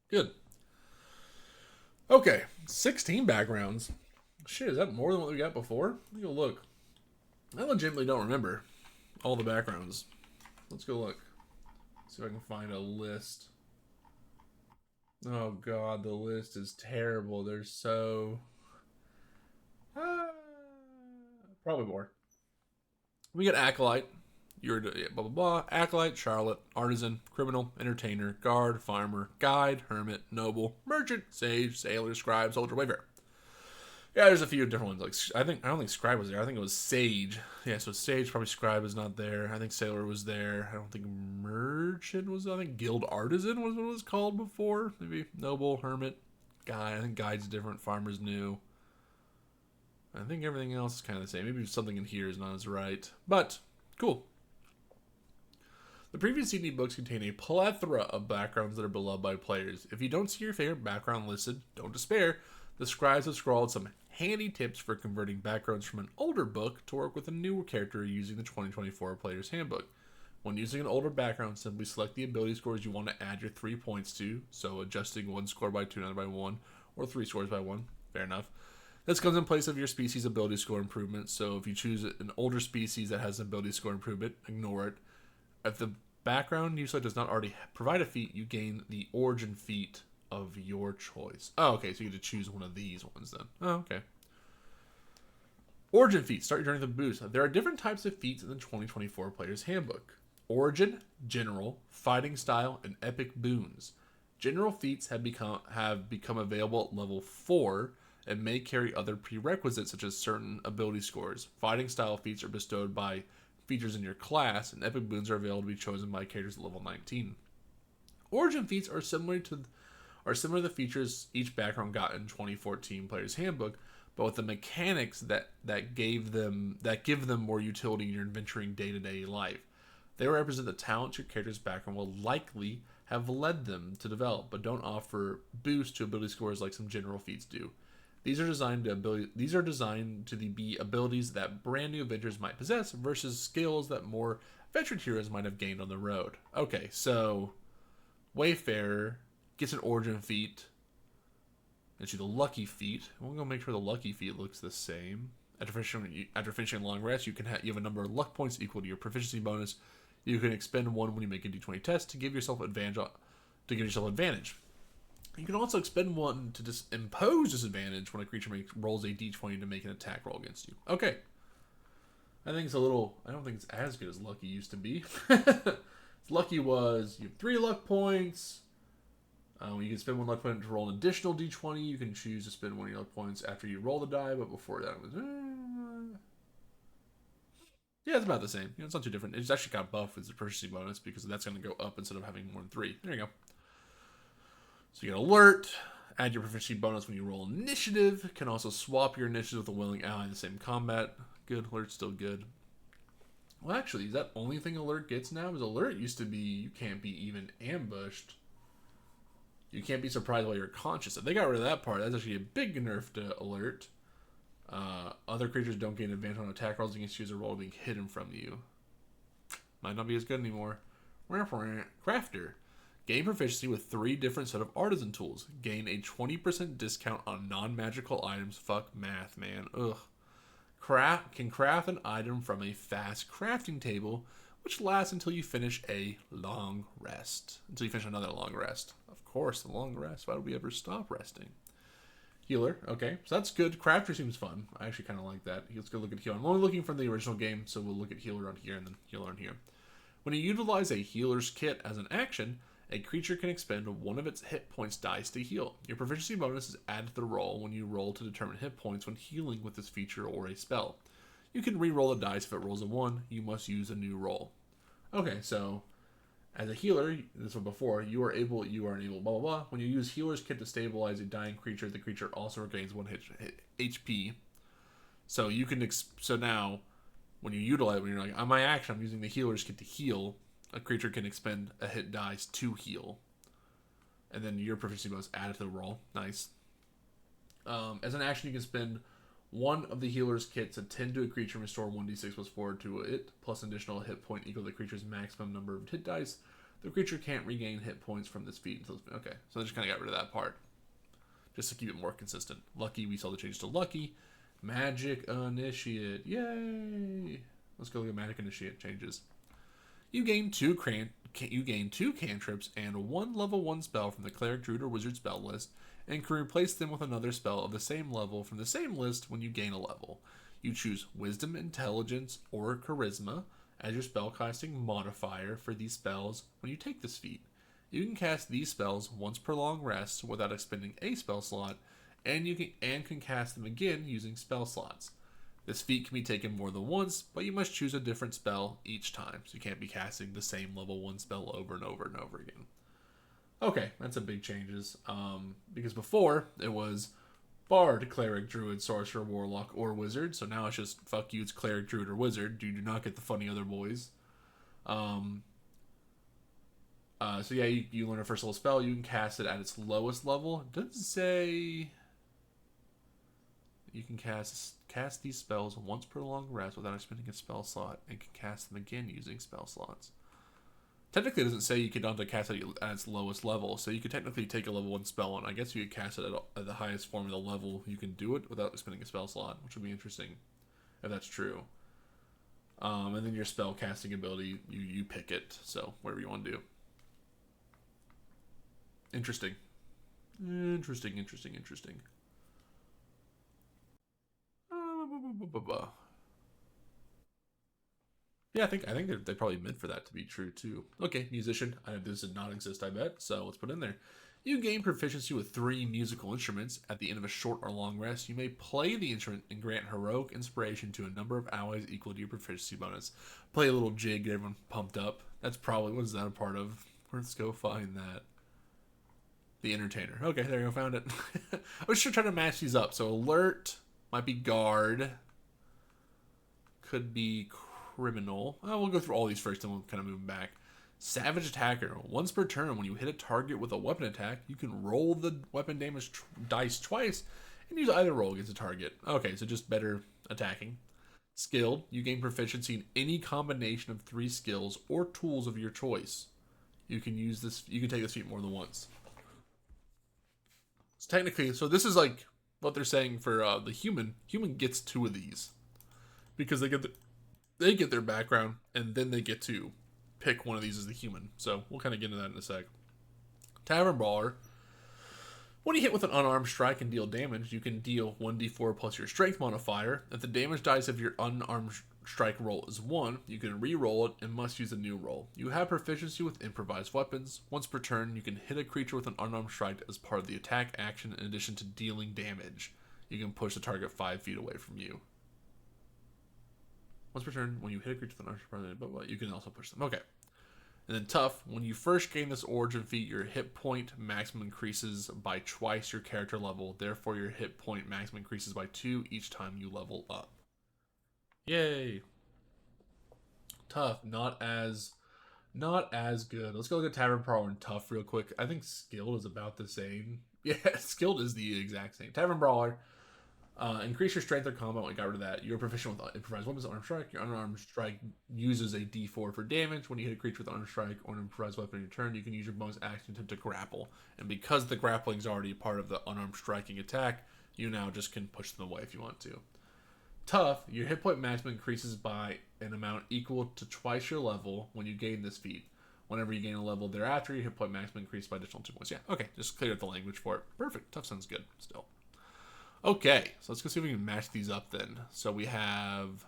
S1: Good. Okay, 16 backgrounds. Shit, is that more than what we got before? Let's go look. I legitimately don't remember all the backgrounds. Let's go look. See if I can find a list. Oh god, the list is terrible. There's so... probably more. We get Acolyte. You're blah blah blah. Acolyte, Charlotte, Artisan, Criminal, Entertainer, Guard, Farmer, Guide, Hermit, Noble, Merchant, Sage, Sailor, Scribe, Soldier, Wayfarer. Yeah, there's a few different ones. Like I don't think Scribe was there. I think it was Sage. Yeah, so Sage, probably Scribe was not there. I think Sailor was there. I don't think Merchant was. I think Guild Artisan was what it was called before. Maybe Noble, Hermit, Guide. I think Guide's different. Farmer's new. I think everything else is kind of the same. Maybe something in here is not as right. But, cool. The previous CD books contain a plethora of backgrounds that are beloved by players. If you don't see your favorite background listed, don't despair. The scribes have scrawled some handy tips for converting backgrounds from an older book to work with a newer character using the 2024 Player's Handbook. When using an older background, simply select the ability scores you want to add your 3 points to, so adjusting 1 score by 2, another by 1, or 3 scores by 1. Fair enough. This comes in place of your species ability score improvement, so if you choose an older species that has an ability score improvement, ignore it. If the background you select does not already provide a feat, you gain the origin feat of your choice. Oh, okay, so you get to choose one of these ones then. Oh, okay. Origin feats. Start your journey with a boost. There are different types of feats in the 2024 Player's Handbook. Origin, General, Fighting Style, and Epic Boons. General feats have become available at level 4, and may carry other prerequisites such as certain ability scores. Fighting style feats are bestowed by features in your class, and epic boons are available to be chosen by characters at level 19. Origin feats are similar to the features each background got in 2014 Player's Handbook, but with the mechanics that give them more utility in your adventuring day-to-day life. They represent the talents your character's background will likely have led them to develop, but don't offer boosts to ability scores like some general feats do. These are designed to be abilities that brand new adventurers might possess versus skills that more veteran heroes might have gained on the road. Okay, so Wayfarer gets an origin feat. It's the lucky feat. We'll go make sure the lucky feat looks the same. After finishing a long rest, you have a number of luck points equal to your proficiency bonus. You can expend 1 when you make a d20 test to give yourself advantage. You can also expend 1 to just impose disadvantage when a creature rolls a d20 to make an attack roll against you. Okay. I think it's I don't think it's as good as Lucky used to be. Lucky was, you have 3 luck points. You can spend 1 luck point to roll an additional d20. You can choose to spend 1 of your luck points after you roll the die, but before that it was... yeah, it's about the same. It's not too different. It's actually got buffed with the proficiency bonus because that's going to go up instead of having more than 3. There you go. So you get alert, add your proficiency bonus when you roll initiative, can also swap your initiative with a willing ally in the same combat. Good, alert's still good. Well, actually, is that only thing alert gets now? Because alert used to be you can't be even ambushed. You can't be surprised while you're conscious. If they got rid of that part, that's actually a big nerf to alert. Other creatures don't gain advantage on attack rolls against you as a roll being hidden from you. Might not be as good anymore. Crafter. Gain proficiency with 3 different set of artisan tools. Gain a 20% discount on non-magical items. Fuck math, man. Ugh. Can craft an item from a fast crafting table, which lasts until you finish a long rest. Until you finish another long rest. Of course, the long rest. Why would we ever stop resting? Healer. Okay, so that's good. Crafter seems fun. I actually kind of like that. Let's go look at healer. I'm only looking from the original game, so we'll look at healer on here and then healer on here. When you utilize a healer's kit as an action, a creature can expend 1 of its hit points dice to heal. Your proficiency bonus is added to the roll when you roll to determine hit points when healing with this feature or a spell. You can re-roll the dice if it rolls a 1. You must use a new roll. Okay, so as a healer, this was before, you are enabled, blah, blah, blah. When you use healer's kit to stabilize a dying creature, the creature also regains 1 HP. So you can so now when you utilize when you're like on my action I'm using the healer's kit to heal, a creature can expend a hit dice to heal, and then your proficiency bonus added to the roll. Nice. As an action, you can spend one of the healer's kits to tend to a creature and restore 1d6 plus 4 to it, plus an additional hit point equal to the creature's maximum number of hit dice. The creature can't regain hit points from this feat until it's... Okay, so they just kind of got rid of that part. Just to keep it more consistent. Lucky, we saw the changes to Lucky. Magic Initiate. Yay! Let's go look at Magic Initiate changes. You gain two cantrips and one level 1 spell from the Cleric, Druid, or Wizard spell list, and can replace them with another spell of the same level from the same list when you gain a level. You choose Wisdom, Intelligence, or Charisma as your spellcasting modifier for these spells when you take this feat. You can cast these spells once per long rest without expending a spell slot, and you can cast them again using spell slots. This feat can be taken more than once, but you must choose a different spell each time, so you can't be casting the same level 1 spell over and over and over again. Okay, that's a big changes. Because before, it was Bard, Cleric, Druid, Sorcerer, Warlock, or Wizard, so now it's just, fuck you, it's Cleric, Druid, or Wizard. You do not get the funny other boys. So yeah, you learn a first level spell, you can cast it at its lowest level. It doesn't say... You can cast these spells once per long rest without expending a spell slot, and can cast them again using spell slots. Technically, it doesn't say you can not cast it at its lowest level, so you could technically take a level 1 spell, and I guess you could cast it at the highest form of the level you can do it without expending a spell slot, which would be interesting if that's true. And then your spell casting ability, you pick it, so whatever you want to do. Interesting. Interesting. Yeah, I think they probably meant for that to be true too. Okay, musician. This did not exist, I bet. So let's put it in there. You gain proficiency with 3 musical instruments. At the end of a short or long rest, you may play the instrument and grant heroic inspiration to a number of allies equal to your proficiency bonus. Play a little jig, get everyone pumped up. That's probably, what is that a part of? Let's go find that. The Entertainer. Okay, there you go, found it. I was just trying to match these up. So alert might be guard. Could be criminal. We'll go through all these first and we'll kind of move them back. Savage Attacker. Once per turn, when you hit a target with a weapon attack, you can roll the weapon damage dice twice and use either roll against a target. Okay, so just better attacking. Skilled. You gain proficiency in any combination of 3 skills or tools of your choice. You can use this. You can take this feat more than once. So technically, so this is like what they're saying for the human. Human gets 2 of these because they get their background and then they get to pick one of these as the human. So we'll kind of get into that in a sec. Tavern Brawler. When you hit with an unarmed strike and deal damage, you can deal 1d4 plus your strength modifier. If the damage dice of your unarmed strike roll is 1, you can re-roll it and must use a new roll. You have proficiency with improvised weapons. Once per turn, you can hit a creature with an unarmed strike as part of the attack action in addition to dealing damage. You can push the target 5 feet away from you. Once per turn, when you hit a creature with an unarmed strike, you can also push them. Okay. And then Tough, when you first gain this origin feat, your hit point maximum increases by twice your character level. Therefore, your hit point maximum increases by 2 each time you level up. Yay. Tough, not as good. Let's go look at Tavern Brawler and Tough real quick. I think Skilled is about the same. Yeah, Skilled is the exact same. Tavern Brawler. Increase your strength or combat. We got rid of that. You're proficient with improvised weapons, unarmed strike. Your unarmed strike uses a d4 for damage. When you hit a creature with an unarmed strike or an improvised weapon in your turn, you can use your bonus action to grapple. And because the grappling is already part of the unarmed striking attack, you now just can push them away if you want to. Tough, your hit point maximum increases by an amount equal to twice your level when you gain this feat. Whenever you gain a level thereafter, your hit point maximum increases by additional 2 points. Yeah, okay, just clear up the language for it. Perfect. Tough sounds good still. Okay, so let's go see if we can match these up then. So we have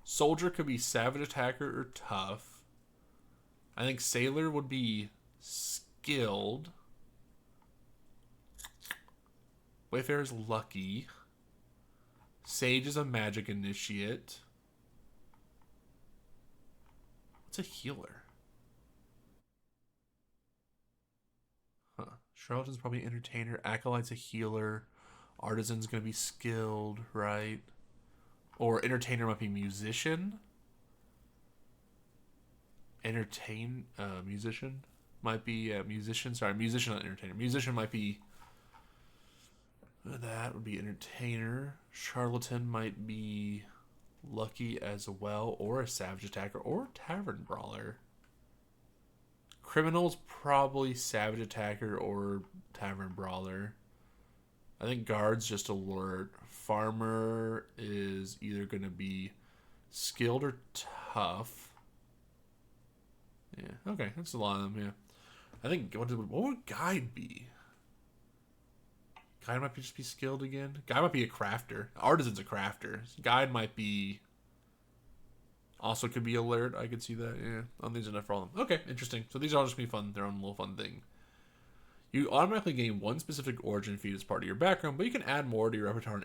S1: Soldier could be Savage Attacker or Tough. I think Sailor would be Skilled. Wayfarer is Lucky. Sage is a Magic Initiate. What's a Healer? Huh. Charlatan's probably an Entertainer. Acolyte's a Healer. Artisan's going to be Skilled, right? Or entertainer might be musician. Musician might be musician. Sorry, musician, not entertainer. Musician might be. That would be entertainer. Charlatan might be lucky as well, or a savage attacker, or tavern brawler. Criminal's probably savage attacker or tavern brawler. I think guard's just alert. Farmer is either going to be skilled or tough. Yeah, okay, that's a lot of them. Yeah, I think what would guide be? Guide might just be skilled again. Guide might be a crafter. Artisan's a crafter. Guide might be. Also could be alert. I could see that. Yeah, on these enough for all of them. Okay, interesting. So these are all just gonna be fun. Their own little fun thing. You automatically gain one specific origin feat as part of your background, but you can add more to your repertoire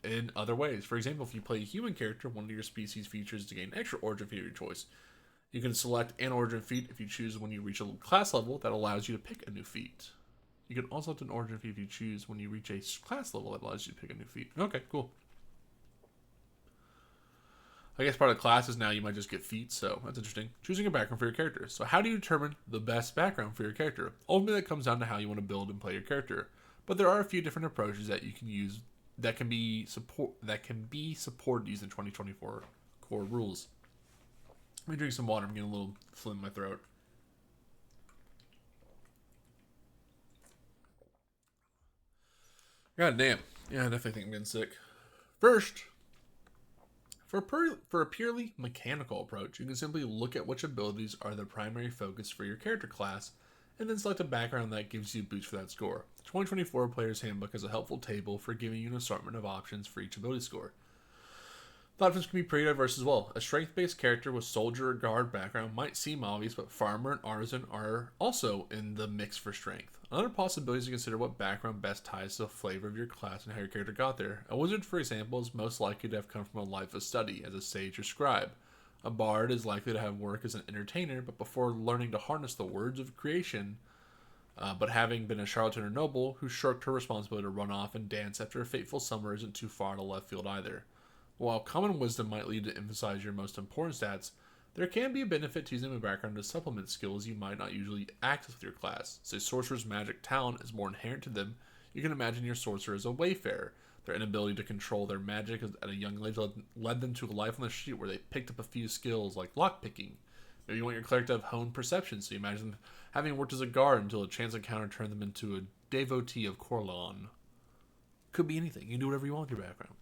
S1: in other ways. For example, if you play a human character, one of your species features to gain extra origin feat of your choice. You can select an origin feat if you choose when you reach a class level that allows you to pick a new feat. You can also select an origin feat if you choose when you reach a class level that allows you to pick a new feat. Okay, cool. I guess part of the classes now you might just get feats, so that's interesting. Choosing a background for your character. So how do you determine the best background for your character? Ultimately, that comes down to how you want to build and play your character. But there are a few different approaches that you can use that can be supported using 2024 core rules. Let me drink some water. I'm getting a little phlegm in my throat. God damn. Yeah, I definitely think I'm getting sick. First, for a purely mechanical approach, you can simply look at which abilities are the primary focus for your character class, and then select a background that gives you a boost for that score. The 2024 Player's Handbook is a helpful table for giving you an assortment of options for each ability score. The options can be pretty diverse as well. A strength-based character with soldier or guard background might seem obvious, but farmer and artisan are also in the mix for strength. Another possibility is to consider what background best ties to the flavor of your class and how your character got there. A wizard, for example, is most likely to have come from a life of study as a sage or scribe. A bard is likely to have work as an entertainer, but before learning to harness the words of creation, but having been a charlatan or noble who shirked her responsibility to run off and dance after a fateful summer isn't too far to left field either. While common wisdom might lead to emphasize your most important stats, there can be a benefit to using a background to supplement skills you might not usually access with your class. Say sorcerer's magic talent is more inherent to them, you can imagine your sorcerer as a wayfarer. Their inability to control their magic at a young age led them to a life on the street where they picked up a few skills like lockpicking. Maybe you want your cleric to have honed perception, so you imagine them having worked as a guard until a chance encounter turned them into a devotee of Corlon. Could be anything. You can do whatever you want with your background.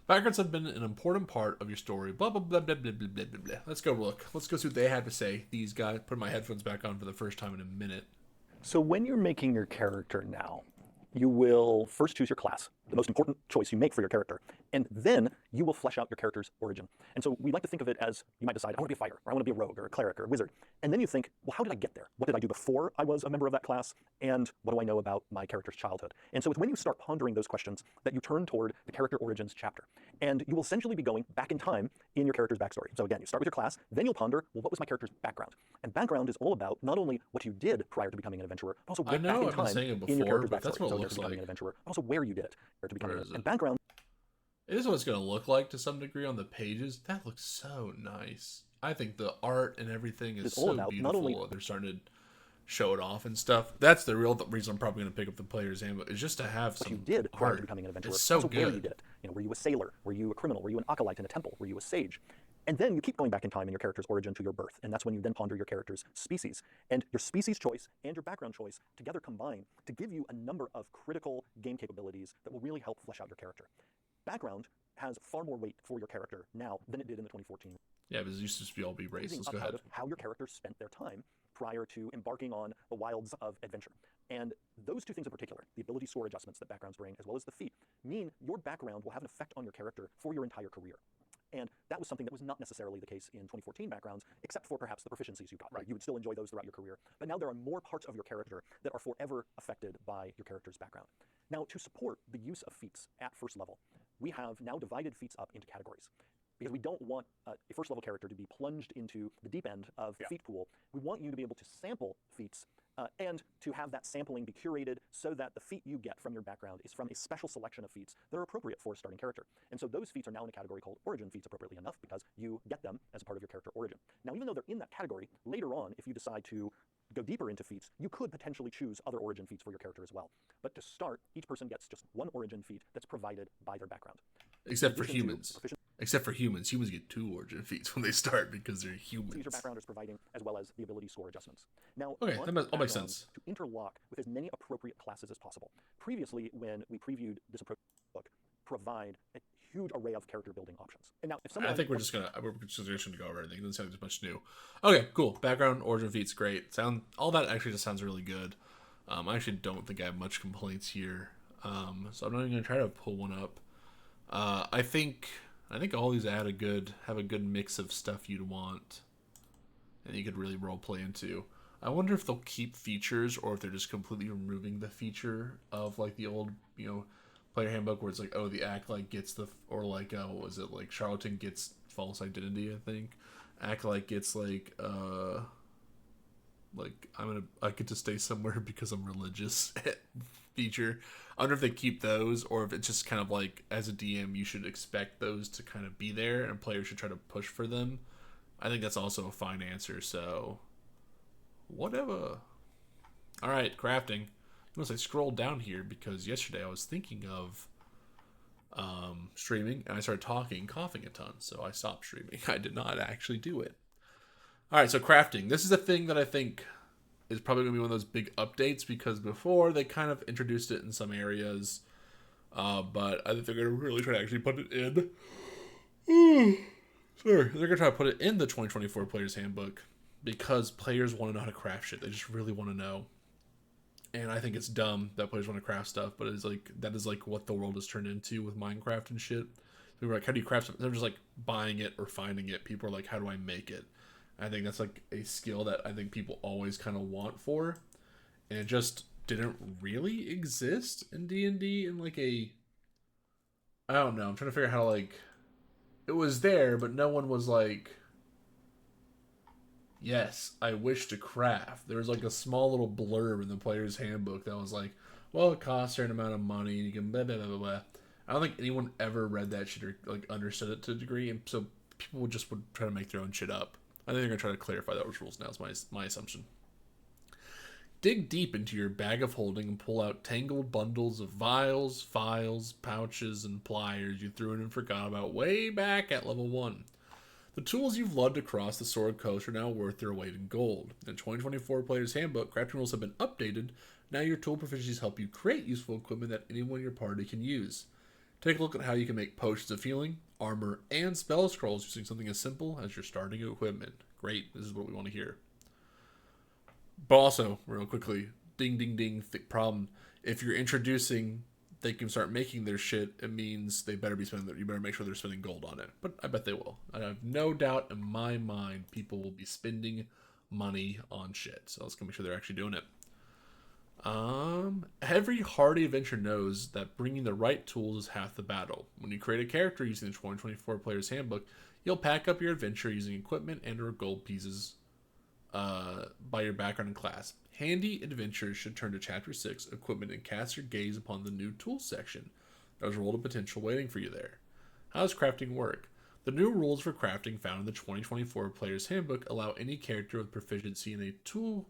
S1: Backgrounds have been an important part of your story. Blah, blah, blah, blah, blah, blah, blah, blah. Let's go look. Let's go see what they had to say. These guys, put my headphones back on for the first time in a minute.
S2: So when you're making your character now, you will first choose your class, the most important choice you make for your character, and then you will flesh out your character's origin. And so we like to think of it as, you might decide, I want to be a fighter, or I want to be a rogue, or a cleric, or a wizard. And then you think, well, how did I get there? What did I do before I was a member of that class? And what do I know about my character's childhood? And so it's when you start pondering those questions that you turn toward the character origins chapter. And you will essentially be going back in time in your character's backstory. So again, you start with your class, then you'll ponder, well, what was my character's background? And background is all about not only what you did prior to becoming an adventurer, but also back in time in your character's backstory.
S1: That's what
S2: So
S1: it looks
S2: becoming
S1: like.
S2: an adventurer, but also where you did it to becoming
S1: Where is
S2: and
S1: it?
S2: background.
S1: It is what it's going to look like to some degree on the pages. That looks so nice. I think the art and everything is
S2: It's all
S1: so
S2: about
S1: beautiful.
S2: not only
S1: They're starting to show it off and stuff. That's the real reason I'm probably going to pick up the Player's Handbook, is just to have
S2: what
S1: some
S2: you did prior
S1: art.
S2: to becoming an adventurer,
S1: It's so
S2: also
S1: good.
S2: where you did it. You know, were you a sailor? Were you a criminal? Were you an acolyte in a temple? Were you a sage? And then you keep going back in time in your character's origin to your birth, and that's when you then ponder your character's species. And your species choice and your background choice together combine to give you a number of critical game capabilities that will really help flesh out your character. Background has far more weight for your character now than it did in the 2014.
S1: Yeah, because it used to be all be race. Let's go
S2: Out
S1: ahead.
S2: of how your characters spent their time prior to embarking on the wilds of adventure. And those two things in particular, the ability score adjustments that backgrounds bring, as well as the feat, mean your background will have an effect on your character for your entire career. And that was something that was not necessarily the case in 2014 backgrounds, except for perhaps the proficiencies you got. Right? You would still enjoy those throughout your career. But now there are more parts of your character that are forever affected by your character's background. Now, to support the use of feats at first level, we have now divided feats up into categories. Because we don't want a first level character to be plunged into the deep end of feat pool. We want you to be able to sample feats and to have that sampling be curated so that the feat you get from your background is from a special selection of feats that are appropriate for a starting character. And so those feats are now in a category called origin feats, appropriately enough, because you get them as a part of your character origin. Now, even though they're in that category, later on, if you decide to go deeper into feats, you could potentially choose other origin feats for your character as well. But to start, each person gets just one origin feat that's provided by their background.
S1: Except for humans. Except for humans. Humans get 2 origin feats when they start because they're humans.
S2: Your background is providing, as well as the ability score adjustments. Now,
S1: okay, that all makes sense.
S2: To interlock with as many appropriate classes as possible. Previously, when we previewed this approach book, provide a huge array of character building options. And now, if someone,
S1: I think we're just gonna go over everything. It doesn't sound like there's much new. Okay, cool. Background, origin feats, great. All that actually just sounds really good. I actually don't think I have much complaints here. So I'm not even gonna try to pull one up. I think all these have a good mix of stuff you'd want, and you could really role play into. I wonder if they'll keep features or if they're just completely removing the feature of like the old, player handbook where it's like, oh, the acolyte gets or like, what was it, like charlatan gets false identity. I think acolyte gets like I get to stay somewhere because I'm religious feature. I wonder if they keep those or if it's just kind of like, as a DM, you should expect those to kind of be there and players should try to push for them. I think that's also a fine answer, so whatever. All right, crafting. Notice I scrolled down here because yesterday I was thinking of streaming and I started coughing a ton, so I stopped streaming. I did not actually do it. All right, so crafting. This is a thing that I think is probably going to be one of those big updates because before they kind of introduced it in some areas, but I think they're going to really try to actually put it in. Sorry, they're going to try to put it in the 2024 Player's Handbook because players want to know how to craft shit. They just really want to know. And I think it's dumb that players want to craft stuff, but it's like that is like what the world has turned into with Minecraft and shit. People are like, how do you craft something? They're just like buying it or finding it. People are like, how do I make it? I think that's like a skill that I think people always kind of want for, and it just didn't really exist in D&D in like I don't know. I'm trying to figure out how it was there, but no one was like, yes, I wish to craft. There was like a small little blurb in the player's handbook that was like, well, it costs a certain amount of money and you can blah, blah, blah, blah. I don't think anyone ever read that shit or like understood it to a degree, and so people would try to make their own shit up. I think they're going to try to clarify those rules now, is my assumption. Dig deep into your bag of holding and pull out tangled bundles of vials, files, pouches, and pliers you threw in and forgot about way back at level 1. The tools you've lugged across the Sword Coast are now worth their weight in gold. In 2024 Player's Handbook, crafting rules have been updated. Now your tool proficiencies help you create useful equipment that anyone in your party can use. Take a look at how you can make potions of healing, armor, and spell scrolls using something as simple as your starting equipment. Great, this is what we want to hear. But also, real quickly, ding ding ding, thick problem. If you're introducing, they can start making their shit, it means they better be spending. You better make sure they're spending gold on it. But I bet they will. I have no doubt in my mind people will be spending money on shit. So let's go make sure they're actually doing it. Every hardy adventurer knows that bringing the right tools is half the battle. When you create a character using the 2024 Player's Handbook, you'll pack up your adventure using equipment and or gold pieces by your background and class. Handy adventurers should turn to Chapter 6, Equipment, and cast your gaze upon the new tools section. There's a world of potential waiting for you there. How does crafting work? The new rules for crafting found in the 2024 Player's Handbook allow any character with proficiency in a tool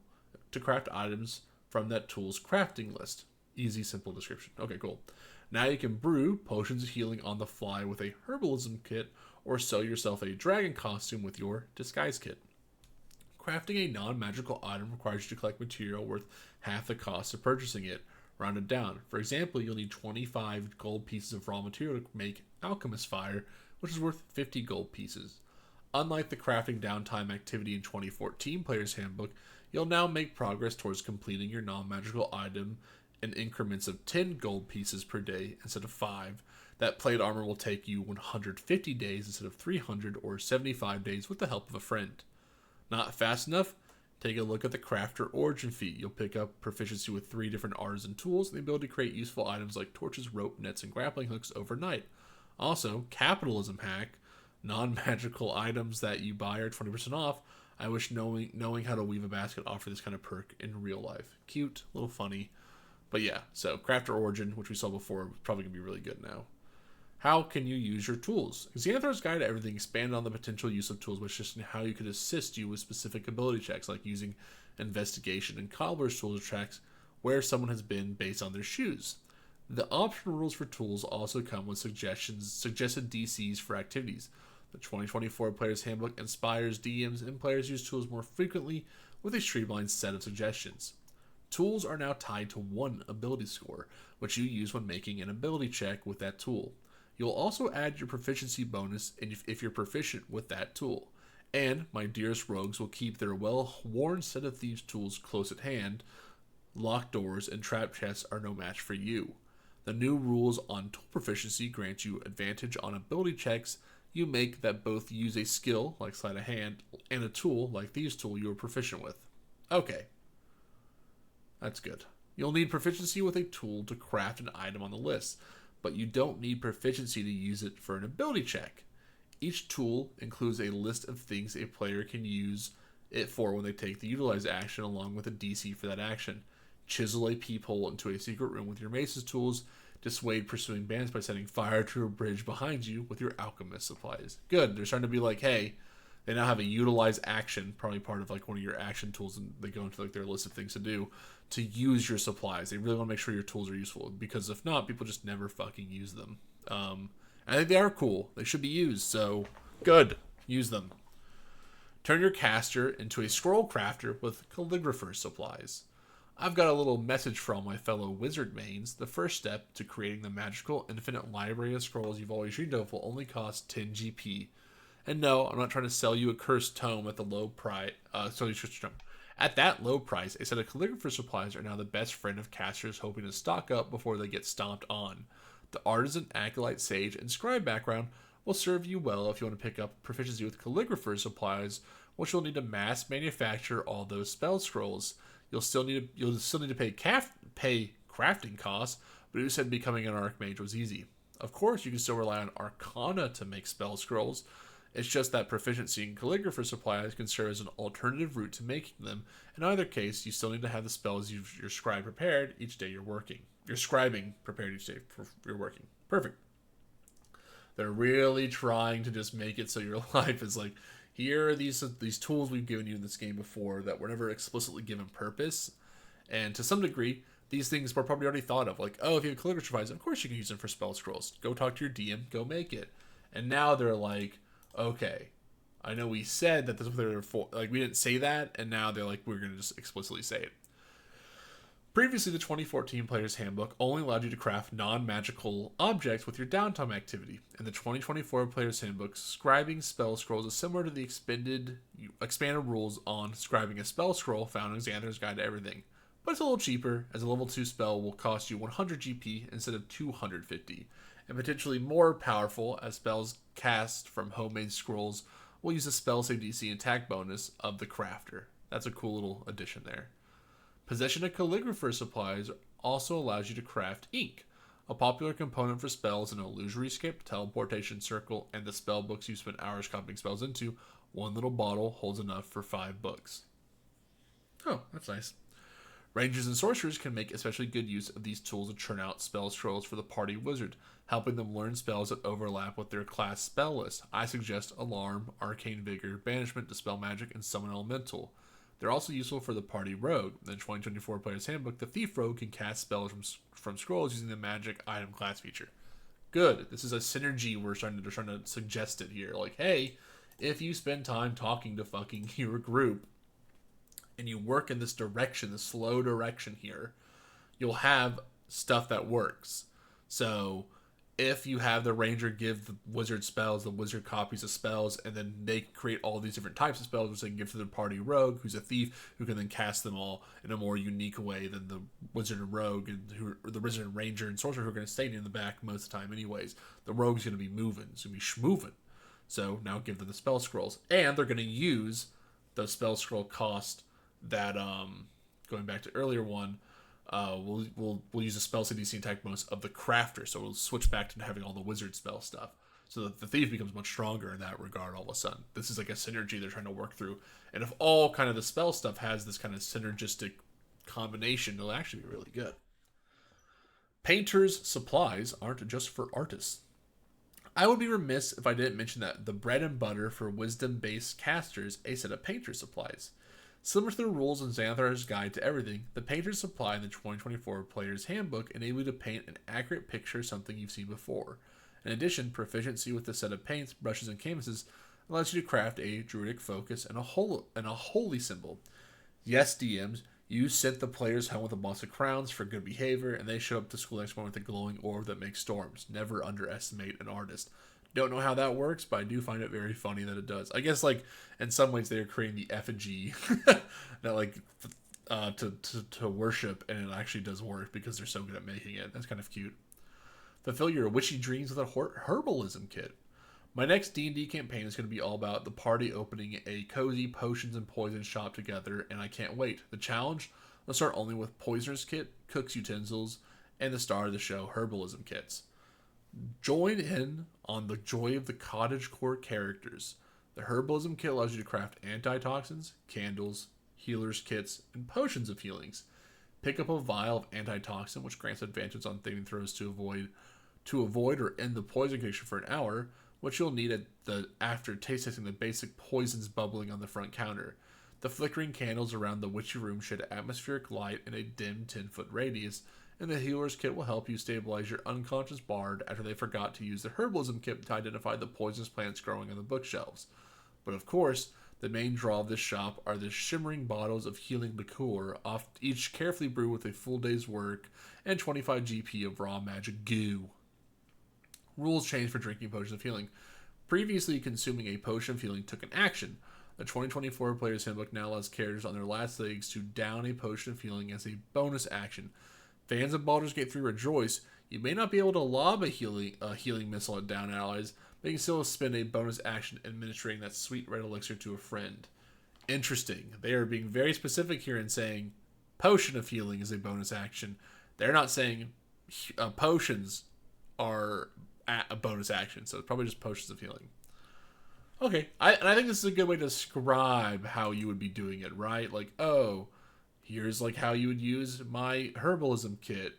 S1: to craft items from that tool's crafting list. Easy, simple description. Okay, cool. Now you can brew potions of healing on the fly with a herbalism kit or sell yourself a dragon costume with your disguise kit. Crafting a non-magical item requires you to collect material worth half the cost of purchasing it, rounded down. For example, you'll need 25 gold pieces of raw material to make alchemist fire, which is worth 50 gold pieces. Unlike the crafting downtime activity in 2014 Player's Handbook, you'll now make progress towards completing your non-magical item in increments of 10 gold pieces per day instead of 5. That plate armor will take you 150 days instead of 300 or 75 days with the help of a friend. Not fast enough? Take a look at the Crafter Origin feat. You'll pick up proficiency with 3 different artisan tools and the ability to create useful items like torches, rope, nets, and grappling hooks overnight. Also, capitalism hack. Non-magical items that you buy are 20% off. I wish knowing how to weave a basket offered this kind of perk in real life. Cute, a little funny. But yeah, so Crafter Origin, which we saw before, is probably going to be really good now. How can you use your tools? Xanathar's Guide to Everything expanded on the potential use of tools by suggesting how you could assist you with specific ability checks, like using investigation, and Cobbler's tools tracks where someone has been based on their shoes. The optional rules for tools also come with suggested DCs for activities. The 2024 Player's Handbook inspires DMs and players use tools more frequently with a streamlined set of suggestions. Tools are now tied to one ability score, which you use when making an ability check with that tool. You'll also add your proficiency bonus if you're proficient with that tool. And my dearest rogues will keep their well-worn set of thieves' tools close at hand. Locked doors and trap chests are no match for you. The new rules on tool proficiency grant you advantage on ability checks you make that both use a skill, like sleight of hand, and a tool, like thieves' tool, you are proficient with. Okay. That's good. You'll need proficiency with a tool to craft an item on the list, but you don't need proficiency to use it for an ability check. Each tool includes a list of things a player can use it for when they take the utilize action, along with a DC for that action. Chisel a peephole into a secret room with your mace's tools. Dissuade pursuing bands by setting fire to a bridge behind you with your alchemist supplies. Good. They're starting to be like, hey, they now have a utilize action, probably part of like one of your action tools, and they go into like their list of things to do to use your supplies. They really want to make sure your tools are useful, because if not, people just never fucking use them. I think they are cool. They should be used, so good. Use them. Turn your caster into a scroll crafter with calligrapher's supplies. I've got a little message for all my fellow wizard mains. The first step to creating the magical infinite library of scrolls you've always dreamed of will only cost 10 GP. And no, I'm not trying to sell you a cursed tome at the low price. At that low price, a set of calligrapher supplies are now the best friend of casters hoping to stock up before they get stomped on. The artisan, acolyte, sage, and scribe background will serve you well if you want to pick up proficiency with calligrapher supplies, which you'll need to mass manufacture all those spell scrolls. You'll still need to pay crafting costs, but who said becoming an archmage was easy? Of course, you can still rely on arcana to make spell scrolls. It's just that proficiency in calligrapher supplies can serve as an alternative route to making them. In either case, you still need to have the spells your scribe prepared each day you're working. You're scribing prepared each day you're working. Perfect. They're really trying to just make it so your life is like, here are these tools we've given you in this game before that were never explicitly given purpose. And to some degree, these things were probably already thought of. Like, oh, if you have calligraphy supplies, of course you can use them for spell scrolls. Go talk to your DM, go make it. And now they're like, okay, I know we said that this is what they were for. Like, we didn't say that, and now they're like, we're going to just explicitly say it. Previously, the 2014 Player's Handbook only allowed you to craft non-magical objects with your downtime activity. In the 2024 Player's Handbook, scribing spell scrolls is similar to the expanded rules on scribing a spell scroll found in Xanathar's Guide to Everything. But it's a little cheaper, as a level 2 spell will cost you 100 GP instead of 250, and potentially more powerful, as spells cast from homemade scrolls will use the spell save DC and attack bonus of the crafter. That's a cool little addition there. Possession of calligrapher supplies also allows you to craft ink, a popular component for spells in illusory skip, teleportation circle, and the spell books you spend hours copying spells into. One little bottle holds enough for 5 books. Oh, that's nice. Rangers and sorcerers can make especially good use of these tools to churn out spell scrolls for the party wizard, helping them learn spells that overlap with their class spell list. I suggest Alarm, Arcane Vigor, Banishment, Dispel Magic, and Summon Elemental. They're also useful for the party rogue. In the 2024 Player's Handbook, the thief rogue can cast spells from scrolls using the magic item class feature. Good. This is a synergy they're trying to suggest it here. Like, hey, if you spend time talking to fucking your group and you work in this direction, the slow direction here, you'll have stuff that works. So if you have the ranger give the wizard spells, the wizard copies the spells, and then they create all these different types of spells, which they can give to the party rogue, who's a thief, who can then cast them all in a more unique way than the wizard and rogue, and the wizard and ranger and sorcerer, who are going to stay in the back most of the time anyways. The rogue's going to be moving. It's going to be schmoving. So now give them the spell scrolls. And they're going to use the spell scroll cost that, going back to earlier one, we'll use the spell save DC and attack bonus of the crafter, so we'll switch back to having all the wizard spell stuff. So the thief becomes much stronger in that regard all of a sudden. This is like a synergy they're trying to work through. And if all kind of the spell stuff has this kind of synergistic combination, it'll actually be really good. Painter's supplies aren't just for artists. I would be remiss if I didn't mention that the bread and butter for wisdom-based casters a set of painter supplies. Similar to the rules in Xanathar's Guide to Everything, the painter's supply in the 2024 Player's Handbook enable you to paint an accurate picture of something you've seen before. In addition, proficiency with the set of paints, brushes, and canvases allows you to craft a druidic focus and a holy symbol. Yes, DMs, you sent the players home with a box of crowns for good behavior, and they show up to school next morning with a glowing orb that makes storms. Never underestimate an artist. Don't know how that works, but I do find it very funny that it does. I guess, like, in some ways they're creating the effigy that, like, to worship, and it actually does work because they're so good at making it. That's kind of cute. Fulfill your witchy dreams with a herbalism kit. My next D&D campaign is going to be all about the party opening a cozy potions and poison shop together, and I can't wait. The challenge? Let's start only with Poisoner's Kit, Cook's Utensils, and the star of the show, Herbalism Kits. Join in on the joy of the cottagecore characters. The Herbalism Kit allows you to craft antitoxins, candles, healer's kits, and potions of healings. Pick up a vial of antitoxin, which grants advantage on saving throws to avoid or end the poison condition for an hour, which you'll need after taste testing the basic poisons bubbling on the front counter. The flickering candles around the witchy room shed atmospheric light in a dim 10-foot radius, and the healer's kit will help you stabilize your unconscious bard after they forgot to use the herbalism kit to identify the poisonous plants growing on the bookshelves. But of course, the main draw of this shop are the shimmering bottles of healing liqueur, each carefully brewed with a full day's work and 25 GP of raw magic goo. Rules change for drinking potions of healing. Previously, consuming a potion of healing took an action. The 2024 Player's Handbook now allows characters on their last legs to down a potion of healing as a bonus action. Fans of Baldur's Gate 3 rejoice. You may not be able to lob a healing missile at down allies, but you can still spend a bonus action administering that sweet red elixir to a friend. Interesting. They are being very specific here in saying potion of healing is a bonus action. They're not saying potions are a bonus action, so it's probably just potions of healing. Okay, I think this is a good way to describe how you would be doing it, right? Like, oh, here's like how you would use my herbalism kit.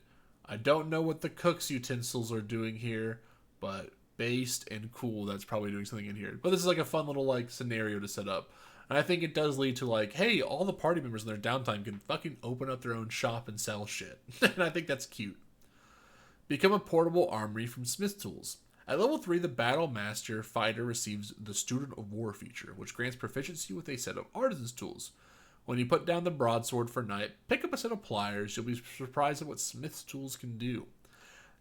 S1: I don't know what the cook's utensils are doing here, but based and cool, that's probably doing something in here. But this is like a fun little like scenario to set up. And I think it does lead to like, hey, all the party members in their downtime can fucking open up their own shop and sell shit. And I think that's cute. Become a portable armory from Smith Tools. At level 3, the Battle Master Fighter receives the Student of War feature, which grants proficiency with a set of Artisan's Tools. When you put down the broadsword for night, pick up a set of pliers. You'll be surprised at what Smith's Tools can do.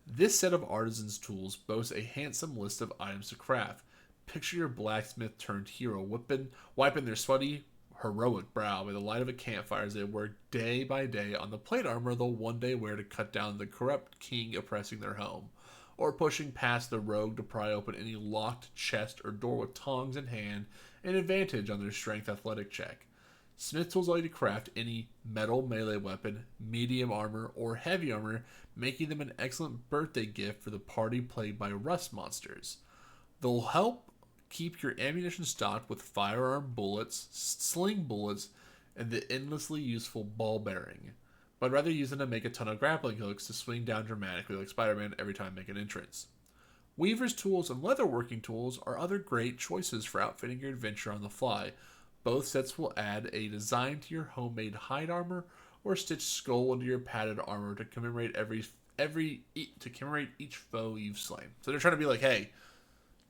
S1: This set of Artisan's Tools boasts a handsome list of items to craft. Picture your blacksmith turned hero wiping their sweaty, heroic brow by the light of a campfire as they work day by day on the plate armor they'll one day wear to cut down the corrupt king oppressing their home, or pushing past the rogue to pry open any locked chest or door with tongs in hand, an advantage on their strength athletic check. Smith Tools allow you to craft any metal melee weapon, medium armor, or heavy armor, making them an excellent birthday gift for the party plagued by rust monsters. They'll help keep your ammunition stocked with firearm bullets, sling bullets, and the endlessly useful ball bearing. But I'd rather use them to make a ton of grappling hooks to swing down dramatically like Spider-Man every time I make an entrance. Weaver's tools and leatherworking tools are other great choices for outfitting your adventure on the fly. Both sets will add a design to your homemade hide armor or stitch skull into your padded armor to commemorate each foe you've slain. So they're trying to be like, hey,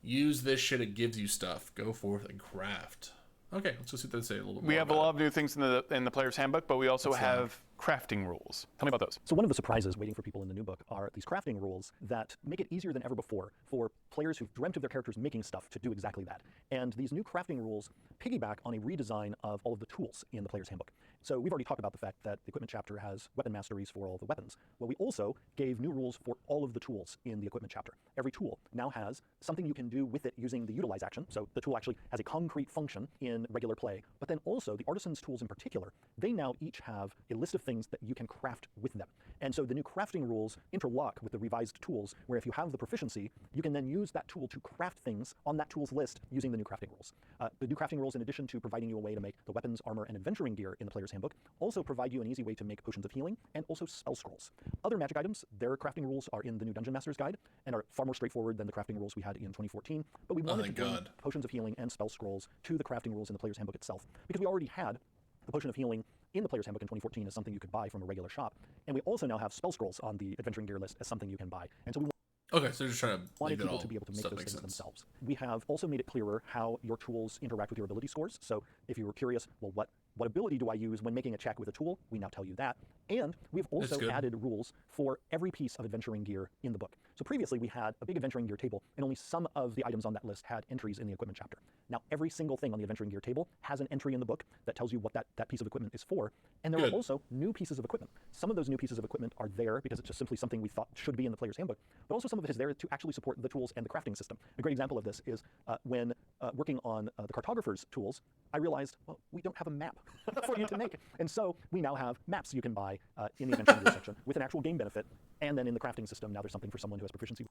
S1: use this shit, it gives you stuff. Go forth and craft. Okay, let's just see what they say a little bit more.
S3: We have a lot of new things in the Player's Handbook, but we also have crafting rules. Tell me about those.
S2: So one of the surprises waiting for people in the new book are these crafting rules that make it easier than ever before for players who've dreamt of their characters making stuff to do exactly that. And these new crafting rules piggyback on a redesign of all of the tools in the Player's Handbook. So we've already talked about the fact that the equipment chapter has weapon masteries for all the weapons. Well, we also gave new rules for all of the tools in the equipment chapter. Every tool now has something you can do with it using the utilize action. So the tool actually has a concrete function in regular play, but then also the artisan's tools in particular, they now each have a list of things that you can craft with them. And so the new crafting rules interlock with the revised tools, where if you have the proficiency, you can then use that tool to craft things on that tool's list using the new crafting rules. The new crafting rules, in addition to providing you a way to make the weapons, armor, and adventuring gear in the player's handbook, also provide you an easy way to make potions of healing and also spell scrolls. Other magic items, their crafting rules are in the new Dungeon Master's Guide and are far more straightforward than the crafting rules we had in 2014, but we wanted to bring potions of healing and spell scrolls to the crafting rules in the player's handbook itself, because we already had the potion of healing in the player's handbook in 2014 as something you could buy from a regular shop, and we also now have spell scrolls on the adventuring gear list as something you can buy. And so we
S1: Okay, so just trying to
S2: wanted
S1: leave it
S2: people
S1: all
S2: to be able to make
S1: so that
S2: those
S1: makes
S2: things
S1: sense.
S2: themselves. We have also made it clearer how your tools interact with your ability scores. So if you were curious, well, what ability do I use when making a check with a tool? We now tell you that. And we've also
S1: good.
S2: added rules for every piece of adventuring gear in the book. So previously we had a big adventuring gear table, and only some of the items on that list had entries in the equipment chapter. Now every single thing on the adventuring gear table has an entry in the book that tells you what that piece of equipment is for. And there are also new pieces of equipment. Some of those new pieces of equipment are there because it's just simply something we thought should be in the player's handbook, but also some of it is there to actually support the tools and the crafting system. A great example of this is when working on the cartographer's tools, I realized, well, we don't have a map for you to make. And so we now have maps you can buy in the adventuring gear section with an actual game benefit. And then in the crafting system, now there's something for someone who has proficiency.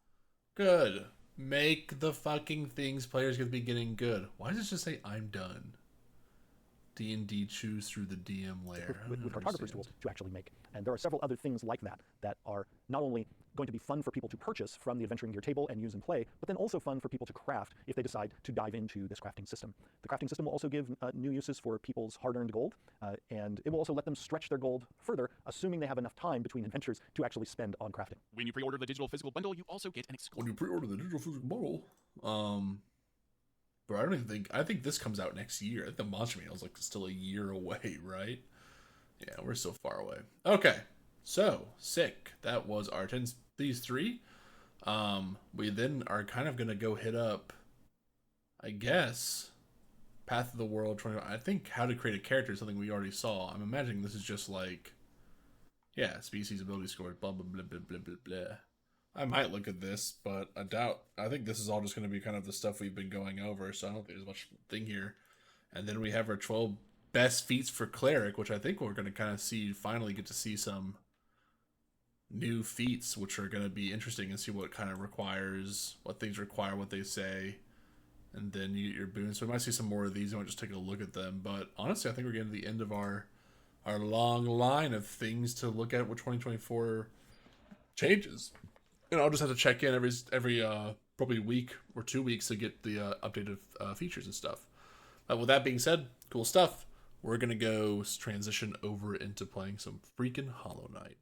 S1: Good. Make the fucking things players get to be getting good. Why does it just say I'm done? D&D choose through the DM layer.
S2: With cartographer's tools to actually make. And there are several other things like that that are not only going to be fun for people to purchase from the adventuring gear table and use and play, but then also fun for people to craft if they decide to dive into this crafting system. The crafting system will also give new uses for people's hard-earned gold, and it will also let them stretch their gold further, assuming they have enough time between adventures to actually spend on crafting.
S4: When you pre-order the digital physical bundle, you also get an exclusive.
S1: When you pre-order the digital physical bundle, but I think this comes out next year. I think the Monster Manual is like still a year away, right? Yeah, we're so far away. Okay, so sick. That was our 10 Thieves 3. We then are kind of gonna go hit up, I guess, Path of the World 20. I think how to create a character is something we already saw. I'm imagining this is just like, yeah, species, ability score, blah blah blah blah blah blah blah. I might look at this, but I doubt. I think this is all just going to be kind of the stuff we've been going over, so I don't think there's much thing here. And then we have our 12 best feats for Cleric, which I think we're going to kind of finally get to see some new feats, which are going to be interesting and see what kind of requires, what things require, what they say, and then you get your boons. So we might see some more of these. You might just take a look at them. But honestly, I think we're getting to the end of our long line of things to look at with 2024 changes. And I'll just have to check in every probably week or 2 weeks to get the updated features and stuff. But with that being said, cool stuff. We're going to go transition over into playing some freaking Hollow Knight.